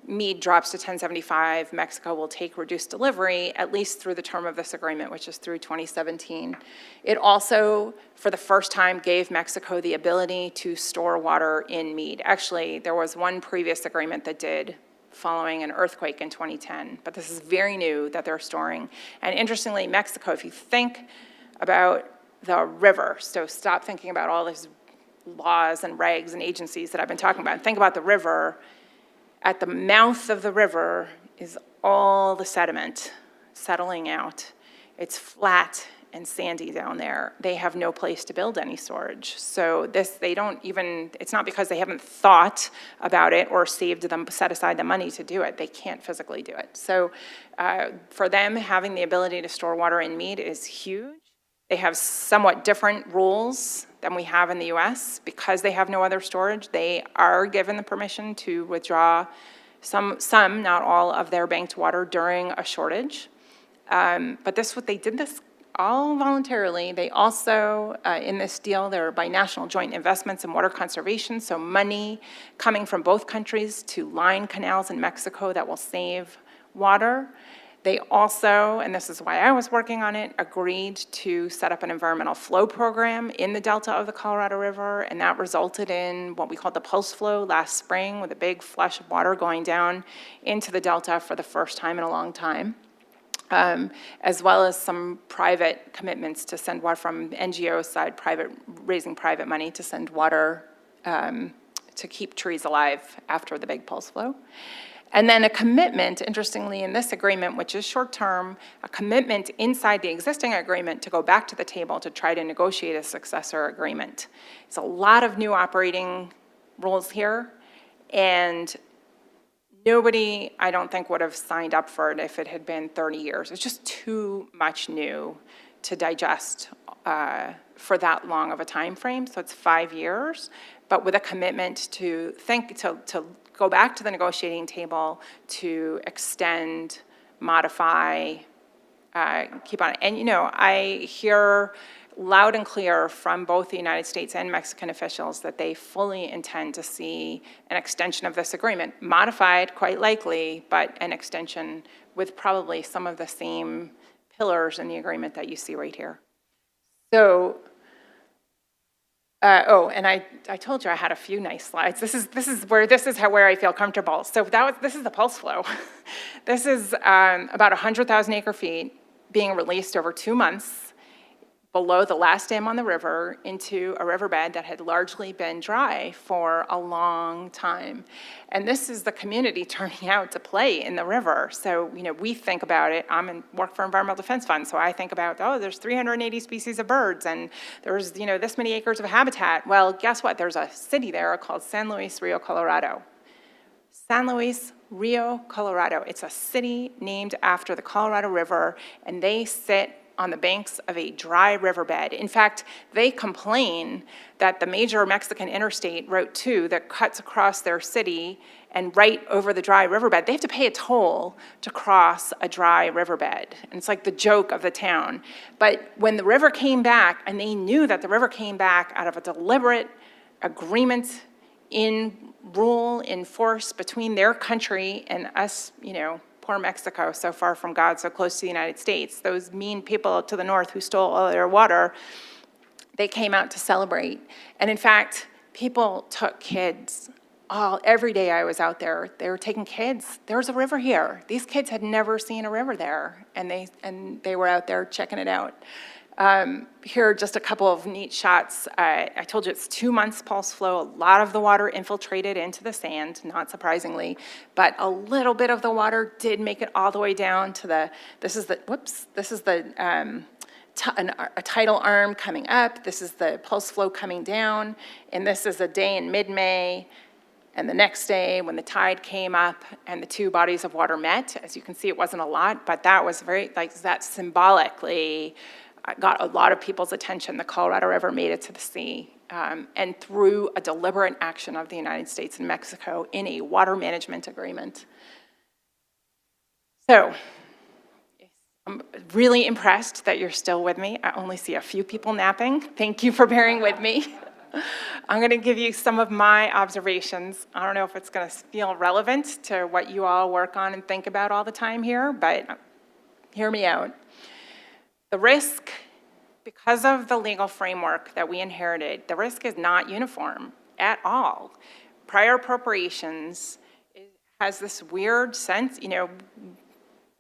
Mead drops to 1075, Mexico will take reduced delivery, at least through the term of this agreement, which is through 2017. It also, for the first time, gave Mexico the ability to store water in Mead. Actually, there was one previous agreement that did, following an earthquake in 2010, but this is very new that they're storing. And interestingly, Mexico, if you think about the river, so stop thinking about all these laws and regs and agencies that I've been talking about, and think about the river. At the mouth of the river is all the sediment settling out. It's flat and sandy down there. They have no place to build any storage. So it's not because they haven't thought about it or set aside the money to do it. They can't physically do it. So for them, having the ability to store water in Mead is huge. They have somewhat different rules than we have in the US. Because they have no other storage, they are given the permission to withdraw some, not all, of their banked water during a shortage. But they did this all voluntarily. They also, in this deal, they're by national joint investments in water conservation, so money coming from both countries to line canals in Mexico that will save water. They also, and this is why I was working on it, agreed to set up an environmental flow program in the delta of the Colorado River, and that resulted in what we called the pulse flow last spring, with a big flush of water going down into the delta for the first time in a long time, as well as some private commitments to send water from NGO side, raising private money to send water to keep trees alive after the big pulse flow. And then a commitment, interestingly, in this agreement, which is short-term, a commitment inside the existing agreement to go back to the table to try to negotiate a successor agreement. It's a lot of new operating rules here, and nobody, I don't think, would have signed up for it if it had been 30 years. It's just too much new to digest for that long of a time frame. So it's 5 years, but with a commitment to go back to the negotiating table to extend, modify, keep on. And, you know, I hear loud and clear from both the United States and Mexican officials that they fully intend to see an extension of this agreement, modified quite likely, but an extension with probably some of the same pillars in the agreement that you see right here. So, and I told you I had a few nice slides. This is where I feel comfortable. So this is the pulse flow. This is about 100,000 acre feet being released over 2 months below the last dam on the river into a riverbed that had largely been dry for a long time. And this is the community turning out to play in the river. So, you know, we think about it. Work for Environmental Defense Fund, so I think about, oh, there's 380 species of birds, and there's, you know, this many acres of habitat. Well, guess what? There's a city there called San Luis Rio Colorado. San Luis Rio Colorado. It's a city named after the Colorado River, and they sit on the banks of a dry riverbed. In fact, they complain that the major Mexican interstate, Route 2, that cuts across their city and right over the dry riverbed, they have to pay a toll to cross a dry riverbed. And it's like the joke of the town. But when the river came back, and they knew that the river came back out of a deliberate agreement in rule, in force between their country and us, you know, poor Mexico, so far from God, so close to the United States, those mean people to the north who stole all their water, they came out to celebrate. And in fact, people took kids. Every day I was out there, they were taking kids. There's a river here. These kids had never seen a river there, and they were out there checking it out. Here are just a couple of neat shots. I told you it's 2 months pulse flow. A lot of the water infiltrated into the sand, not surprisingly, but a little bit of the water did make it all the way down to this is the a tidal arm coming up. This is the pulse flow coming down, and this is a day in mid-May. And the next day, when the tide came up and the two bodies of water met, as you can see, it wasn't a lot, but that was that symbolically got a lot of people's attention. The Colorado River made it to the sea, and through a deliberate action of the United States and Mexico in a water management agreement. So, I'm really impressed that you're still with me. I only see a few people napping. Thank you for bearing with me. I'm going to give you some of my observations. I don't know if it's going to feel relevant to what you all work on and think about all the time here, but hear me out. The risk, because of the legal framework that we inherited, the risk is not uniform at all. Prior appropriations has this weird sense, you know,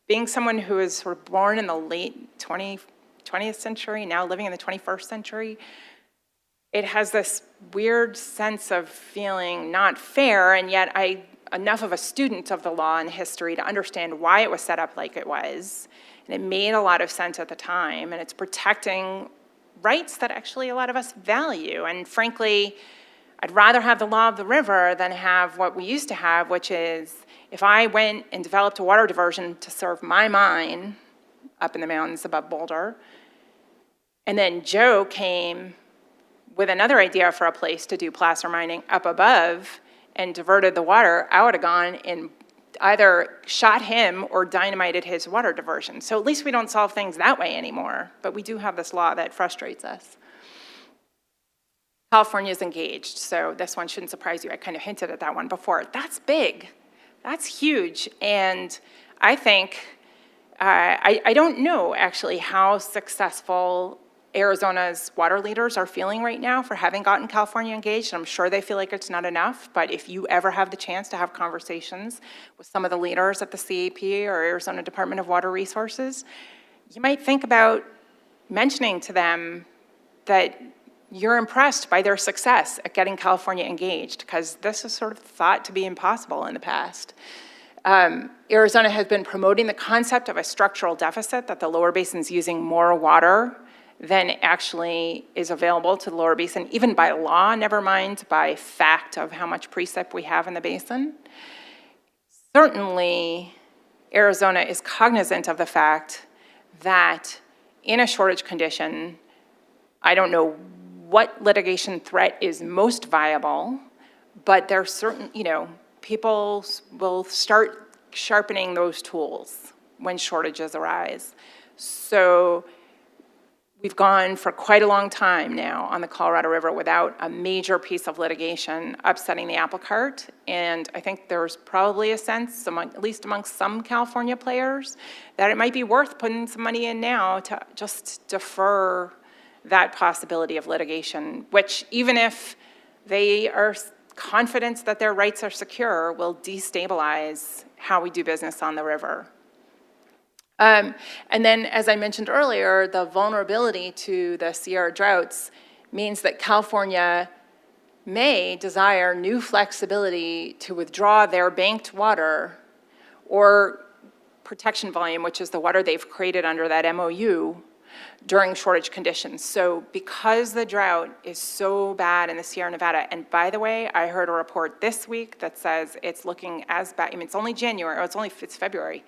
being someone who is sort of born in the late 20th century, now living in the 21st century, it has this weird sense of feeling not fair, and yet enough of a student of the law and history to understand why it was set up like it was. And it made a lot of sense at the time, and it's protecting rights that actually a lot of us value. And frankly, I'd rather have the law of the river than have what we used to have, which is if I went and developed a water diversion to serve my mine up in the mountains above Boulder, and then Joe came with another idea for a place to do placer mining up above and diverted the water, I would have gone and either shot him or dynamited his water diversion. So at least we don't solve things that way anymore, but we do have this law that frustrates us. California's engaged, so this one shouldn't surprise you. I kind of hinted at that one before. That's big, that's huge, and I think, I don't know actually how successful Arizona's water leaders are feeling right now for having gotten California engaged. I'm sure they feel like it's not enough, but if you ever have the chance to have conversations with some of the leaders at the CAP or Arizona Department of Water Resources, you might think about mentioning to them that you're impressed by their success at getting California engaged, because this is sort of thought to be impossible in the past. Arizona has been promoting the concept of a structural deficit, that the lower basin's using more water than actually is available to the lower basin, even by law, never mind by fact of how much precip we have in the basin. Certainly, Arizona is cognizant of the fact that in a shortage condition, I don't know what litigation threat is most viable, but there's certain, people will start sharpening those tools when shortages arise. So we've gone for quite a long time now on the Colorado River without a major piece of litigation upsetting the apple cart. And I think there's probably a sense, at least amongst some California players, that it might be worth putting some money in now to just defer that possibility of litigation, which even if they are confident that their rights are secure, will destabilize how we do business on the river. And then, as I mentioned earlier, the vulnerability to the Sierra droughts means that California may desire new flexibility to withdraw their banked water or protection volume, which is the water they've created under that MOU, during shortage conditions. So because the drought is so bad in the Sierra Nevada, and by the way, I heard a report this week that says it's looking as bad. I mean, it's only January, it's February,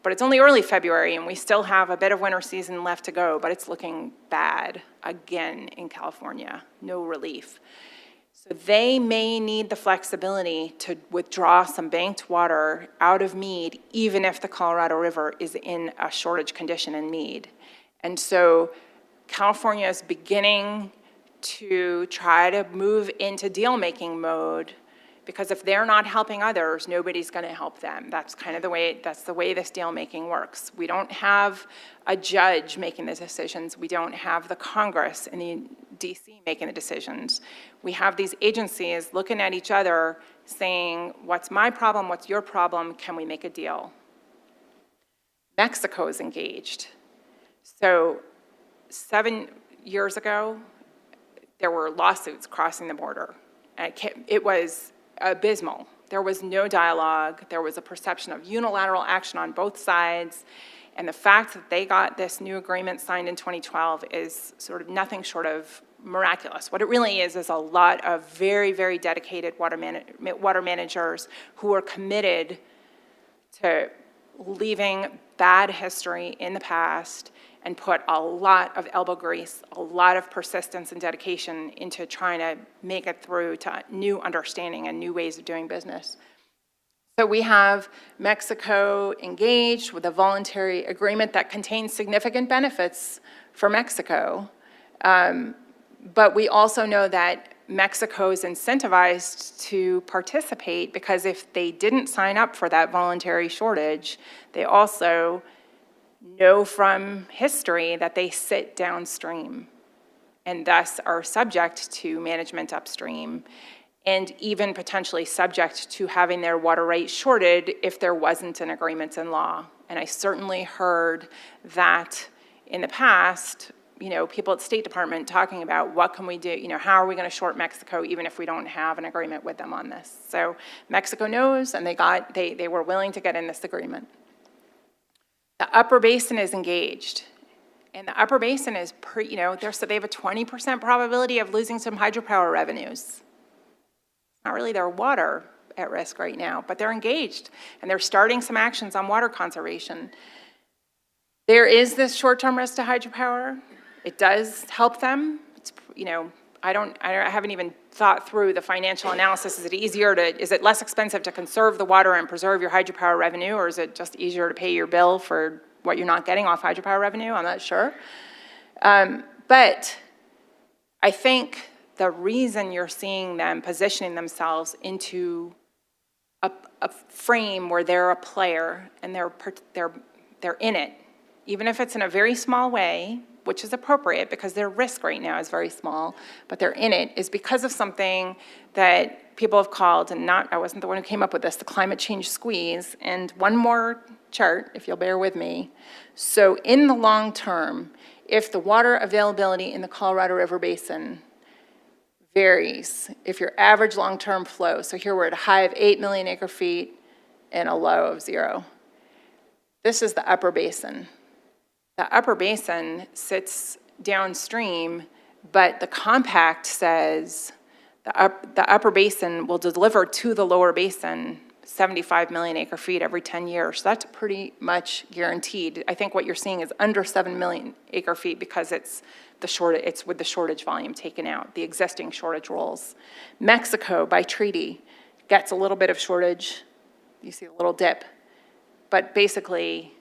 but it's only early February, and we still have a bit of winter season left to go, but it's looking bad again in California, no relief. So they may need the flexibility to withdraw some banked water out of Mead, even if the Colorado River is in a shortage condition in Mead. And so California is beginning to try to move into deal-making mode, because if they're not helping others, nobody's going to help them. That's kind of the way this deal-making works. We don't have a judge making the decisions. We don't have the Congress in the DC making the decisions. We have these agencies looking at each other saying, what's my problem, what's your problem, can we make a deal? Mexico is engaged. So 7 years ago, there were lawsuits crossing the border. And it was abysmal. There was no dialogue. There was a perception of unilateral action on both sides. And the fact that they got this new agreement signed in 2012 is sort of nothing short of miraculous. What it really is a lot of very, very dedicated water managers who are committed to leaving bad history in the past and put a lot of elbow grease, a lot of persistence and dedication into trying to make it through to new understanding and new ways of doing business. So we have Mexico engaged with a voluntary agreement that contains significant benefits for Mexico. But we also know that Mexico is incentivized to participate, because if they didn't sign up for that voluntary shortage, they also know from history that they sit downstream and thus are subject to management upstream, and even potentially subject to having their water rights shorted if there wasn't an agreement in law. And I certainly heard that in the past, people at State Department talking about what can we do, how are we going to short Mexico even if we don't have an agreement with them on this. So Mexico knows, and they were willing to get in this agreement. The Upper Basin is engaged, and the Upper Basin is so they have a 20% probability of losing some hydropower revenues. Not really their water at risk right now, but they're engaged, and they're starting some actions on water conservation. There is this short-term risk to hydropower. It does help them. It's, I haven't even thought through the financial analysis. Is it less expensive to conserve the water and preserve your hydropower revenue, or is it just easier to pay your bill for what you're not getting off hydropower revenue? I'm not sure. But I think the reason you're seeing them positioning themselves into a frame where they're a player and they're in it, even if it's in a very small way, which is appropriate because their risk right now is very small, but they're in it, is because of something that people have called, and I wasn't the one who came up with this, the climate change squeeze. And one more chart, if you'll bear with me. So in the long term, if the water availability in the Colorado River Basin varies, if your average long-term flow, so here we're at a high of 8 million acre feet, and a low of 0. This is the Upper Basin. The Upper Basin sits downstream, but the compact says the Upper Basin will deliver to the Lower Basin 75 million acre feet every 10 years. So that's pretty much guaranteed. I think what you're seeing is under 7 million acre feet because it's with the shortage volume taken out, the existing shortage rules. Mexico, by treaty, gets a little bit of shortage. You see a little dip, but basically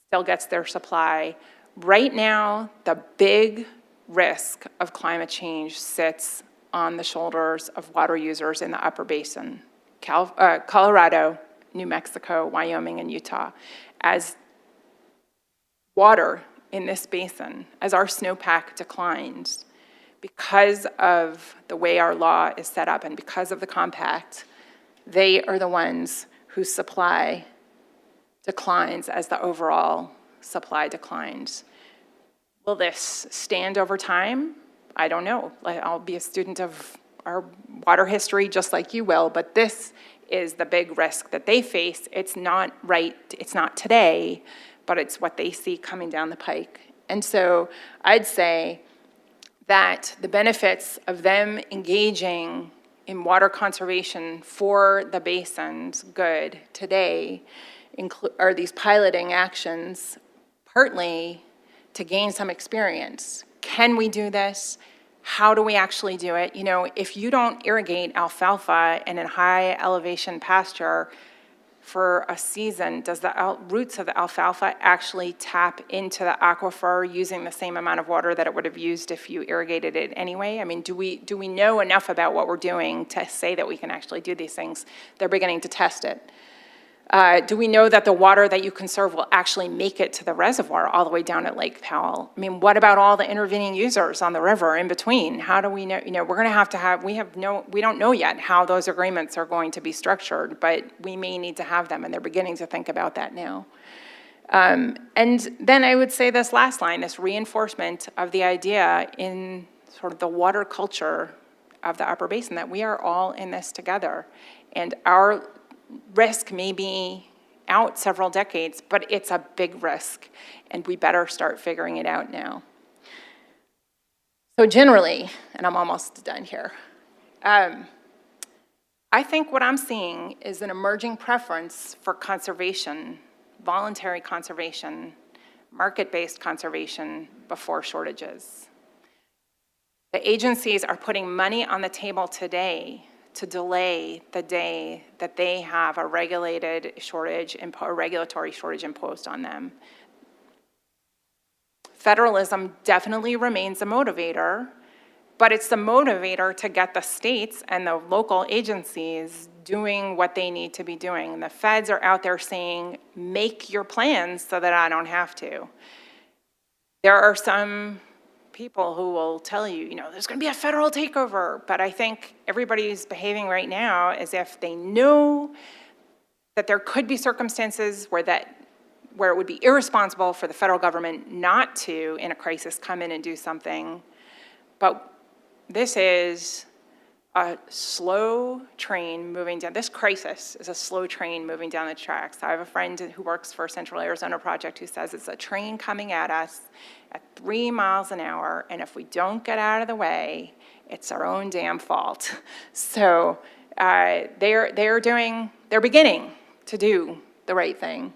still gets their supply. Right now, the big risk of climate change sits on the shoulders of water users in the Upper Basin, Colorado, New Mexico, Wyoming, and Utah. As water in this basin, as our snowpack declines, because of the way our law is set up and because of the compact, they are the ones whose supply declines as the overall supply declines. Will this stand over time? I don't know. I'll be a student of our water history just like you will, but this is the big risk that they face. It's not right, it's not today, but it's what they see coming down the pike. And so I'd say that the benefits of them engaging in water conservation for the basin's good today are these piloting actions, partly to gain some experience. Can we do this? How do we actually do it? You know, if you don't irrigate alfalfa in a high elevation pasture for a season, does the roots of the alfalfa actually tap into the aquifer using the same amount of water that it would have used if you irrigated it anyway? I mean, do we know enough about what we're doing to say that we can actually do these things? They're beginning to test it. Do we know that the water that you conserve will actually make it to the reservoir all the way down at Lake Powell? I mean, what about all the intervening users on the river in between? How do we know? You know, we're going to have, we don't know yet how those agreements are going to be structured, but we may need to have them, and they're beginning to think about that now. And then I would say this last line, this reinforcement of the idea in sort of the water culture of the Upper Basin, that we are all in this together. And our risk may be out several decades, but it's a big risk, and we better start figuring it out now. So generally, and I'm almost done here, I think what I'm seeing is an emerging preference for conservation, voluntary conservation, market-based conservation before shortages. The agencies are putting money on the table today to delay the day that they have a regulated shortage, a regulatory shortage imposed on them. Federalism definitely remains a motivator, but it's the motivator to get the states and the local agencies doing what they need to be doing. And the feds are out there saying, make your plans so that I don't have to. There are some people who will tell you, you know, there's going to be a federal takeover, but I think everybody's behaving right now as if they know that there could be circumstances where it would be irresponsible for the federal government not to, in a crisis, come in and do something. But this is a slow train moving down. This crisis is a slow train moving down the tracks. I have a friend who works for Central Arizona Project who says it's a train coming at us at 3 miles an hour, and if we don't get out of the way, it's our own damn fault. So they're beginning to do the right thing.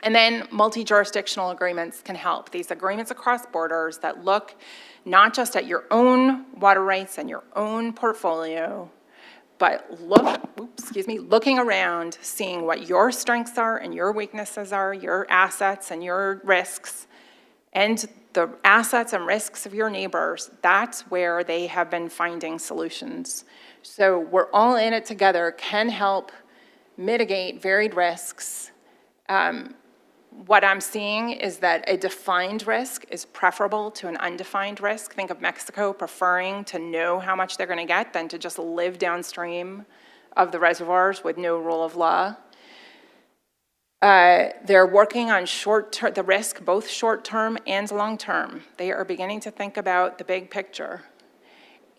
And then multi-jurisdictional agreements can help. These agreements across borders that look not just at your own water rights and your own portfolio, but looking around, seeing what your strengths are and your weaknesses are, your assets and your risks, and the assets and risks of your neighbors. That's where they have been finding solutions. So we're all in it together, can help mitigate varied risks. What I'm seeing is that a defined risk is preferable to an undefined risk. Think of Mexico preferring to know how much they're going to get than to just live downstream of the reservoirs with no rule of law. They're working on the risk, both short-term and long-term. They are beginning to think about the big picture.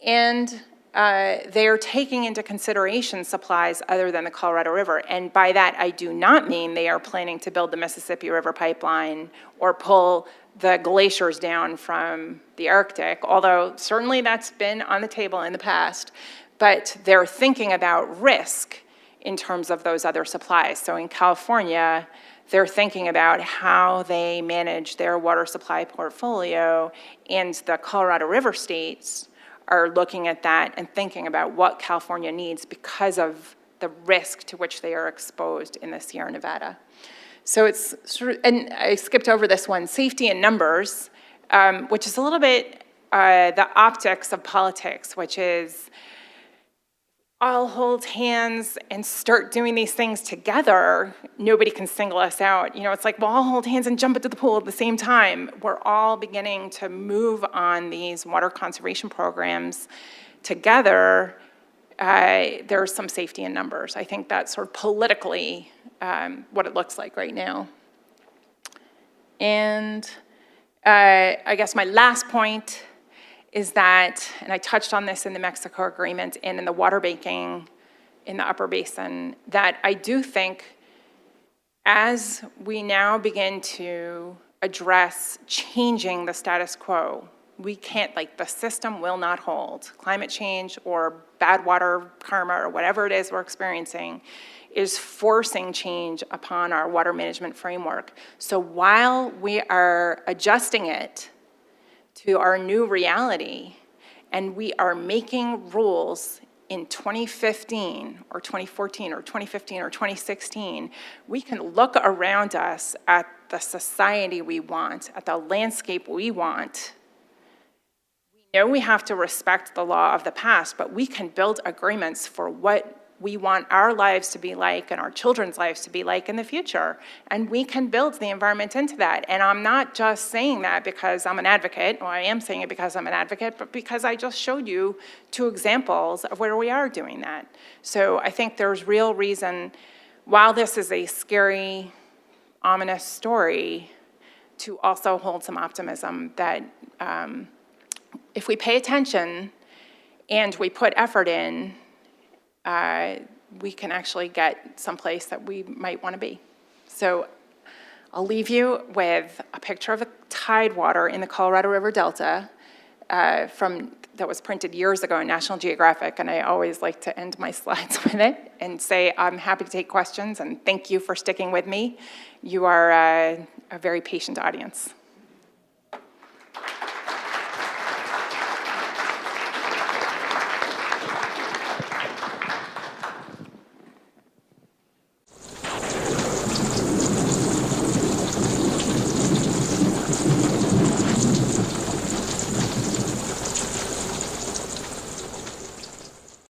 And they're taking into consideration supplies other than the Colorado River. And by that, I do not mean they are planning to build the Mississippi River pipeline or pull the glaciers down from the Arctic, although certainly that's been on the table in the past. But they're thinking about risk in terms of those other supplies. So in California, they're thinking about how they manage their water supply portfolio, and the Colorado River states are looking at that and thinking about what California needs because of the risk to which they are exposed in the Sierra Nevada. So it's sort of, and I skipped over this one, safety in numbers, which is a little bit the optics of politics, which is all hold hands and start doing these things together, nobody can single us out. You know, it's like, well, I'll hold hands and jump into the pool at the same time. We're all beginning to move on these water conservation programs together. There's some safety in numbers. I think that's sort of politically what it looks like right now. And I guess my last point is that, and I touched on this in the Mexico agreement and in the water banking in the Upper Basin, that I do think as we now begin to address changing the status quo, we can't, like, the system will not hold. Climate change or bad water karma or whatever it is we're experiencing is forcing change upon our water management framework. So while we are adjusting it to our new reality, and we are making rules in 2015 or 2014 or 2015 or 2016, we can look around us at the society we want, at the landscape we want. We know we have to respect the law of the past, but we can build agreements for what we want our lives to be like and our children's lives to be like in the future. And we can build the environment into that. And I'm not just saying that because I'm an advocate, or I am saying it because I'm an advocate, but because I just showed you 2 examples of where we are doing that. So I think there's real reason, while this is a scary, ominous story, to also hold some optimism that if we pay attention and we put effort in, we can actually get someplace that we might want to be. So I'll leave you with a picture of the tide water in the Colorado River Delta that was printed years ago in National Geographic, and I always like to end my slides with it and say I'm happy to take questions, and thank you for sticking with me. You are a very patient audience.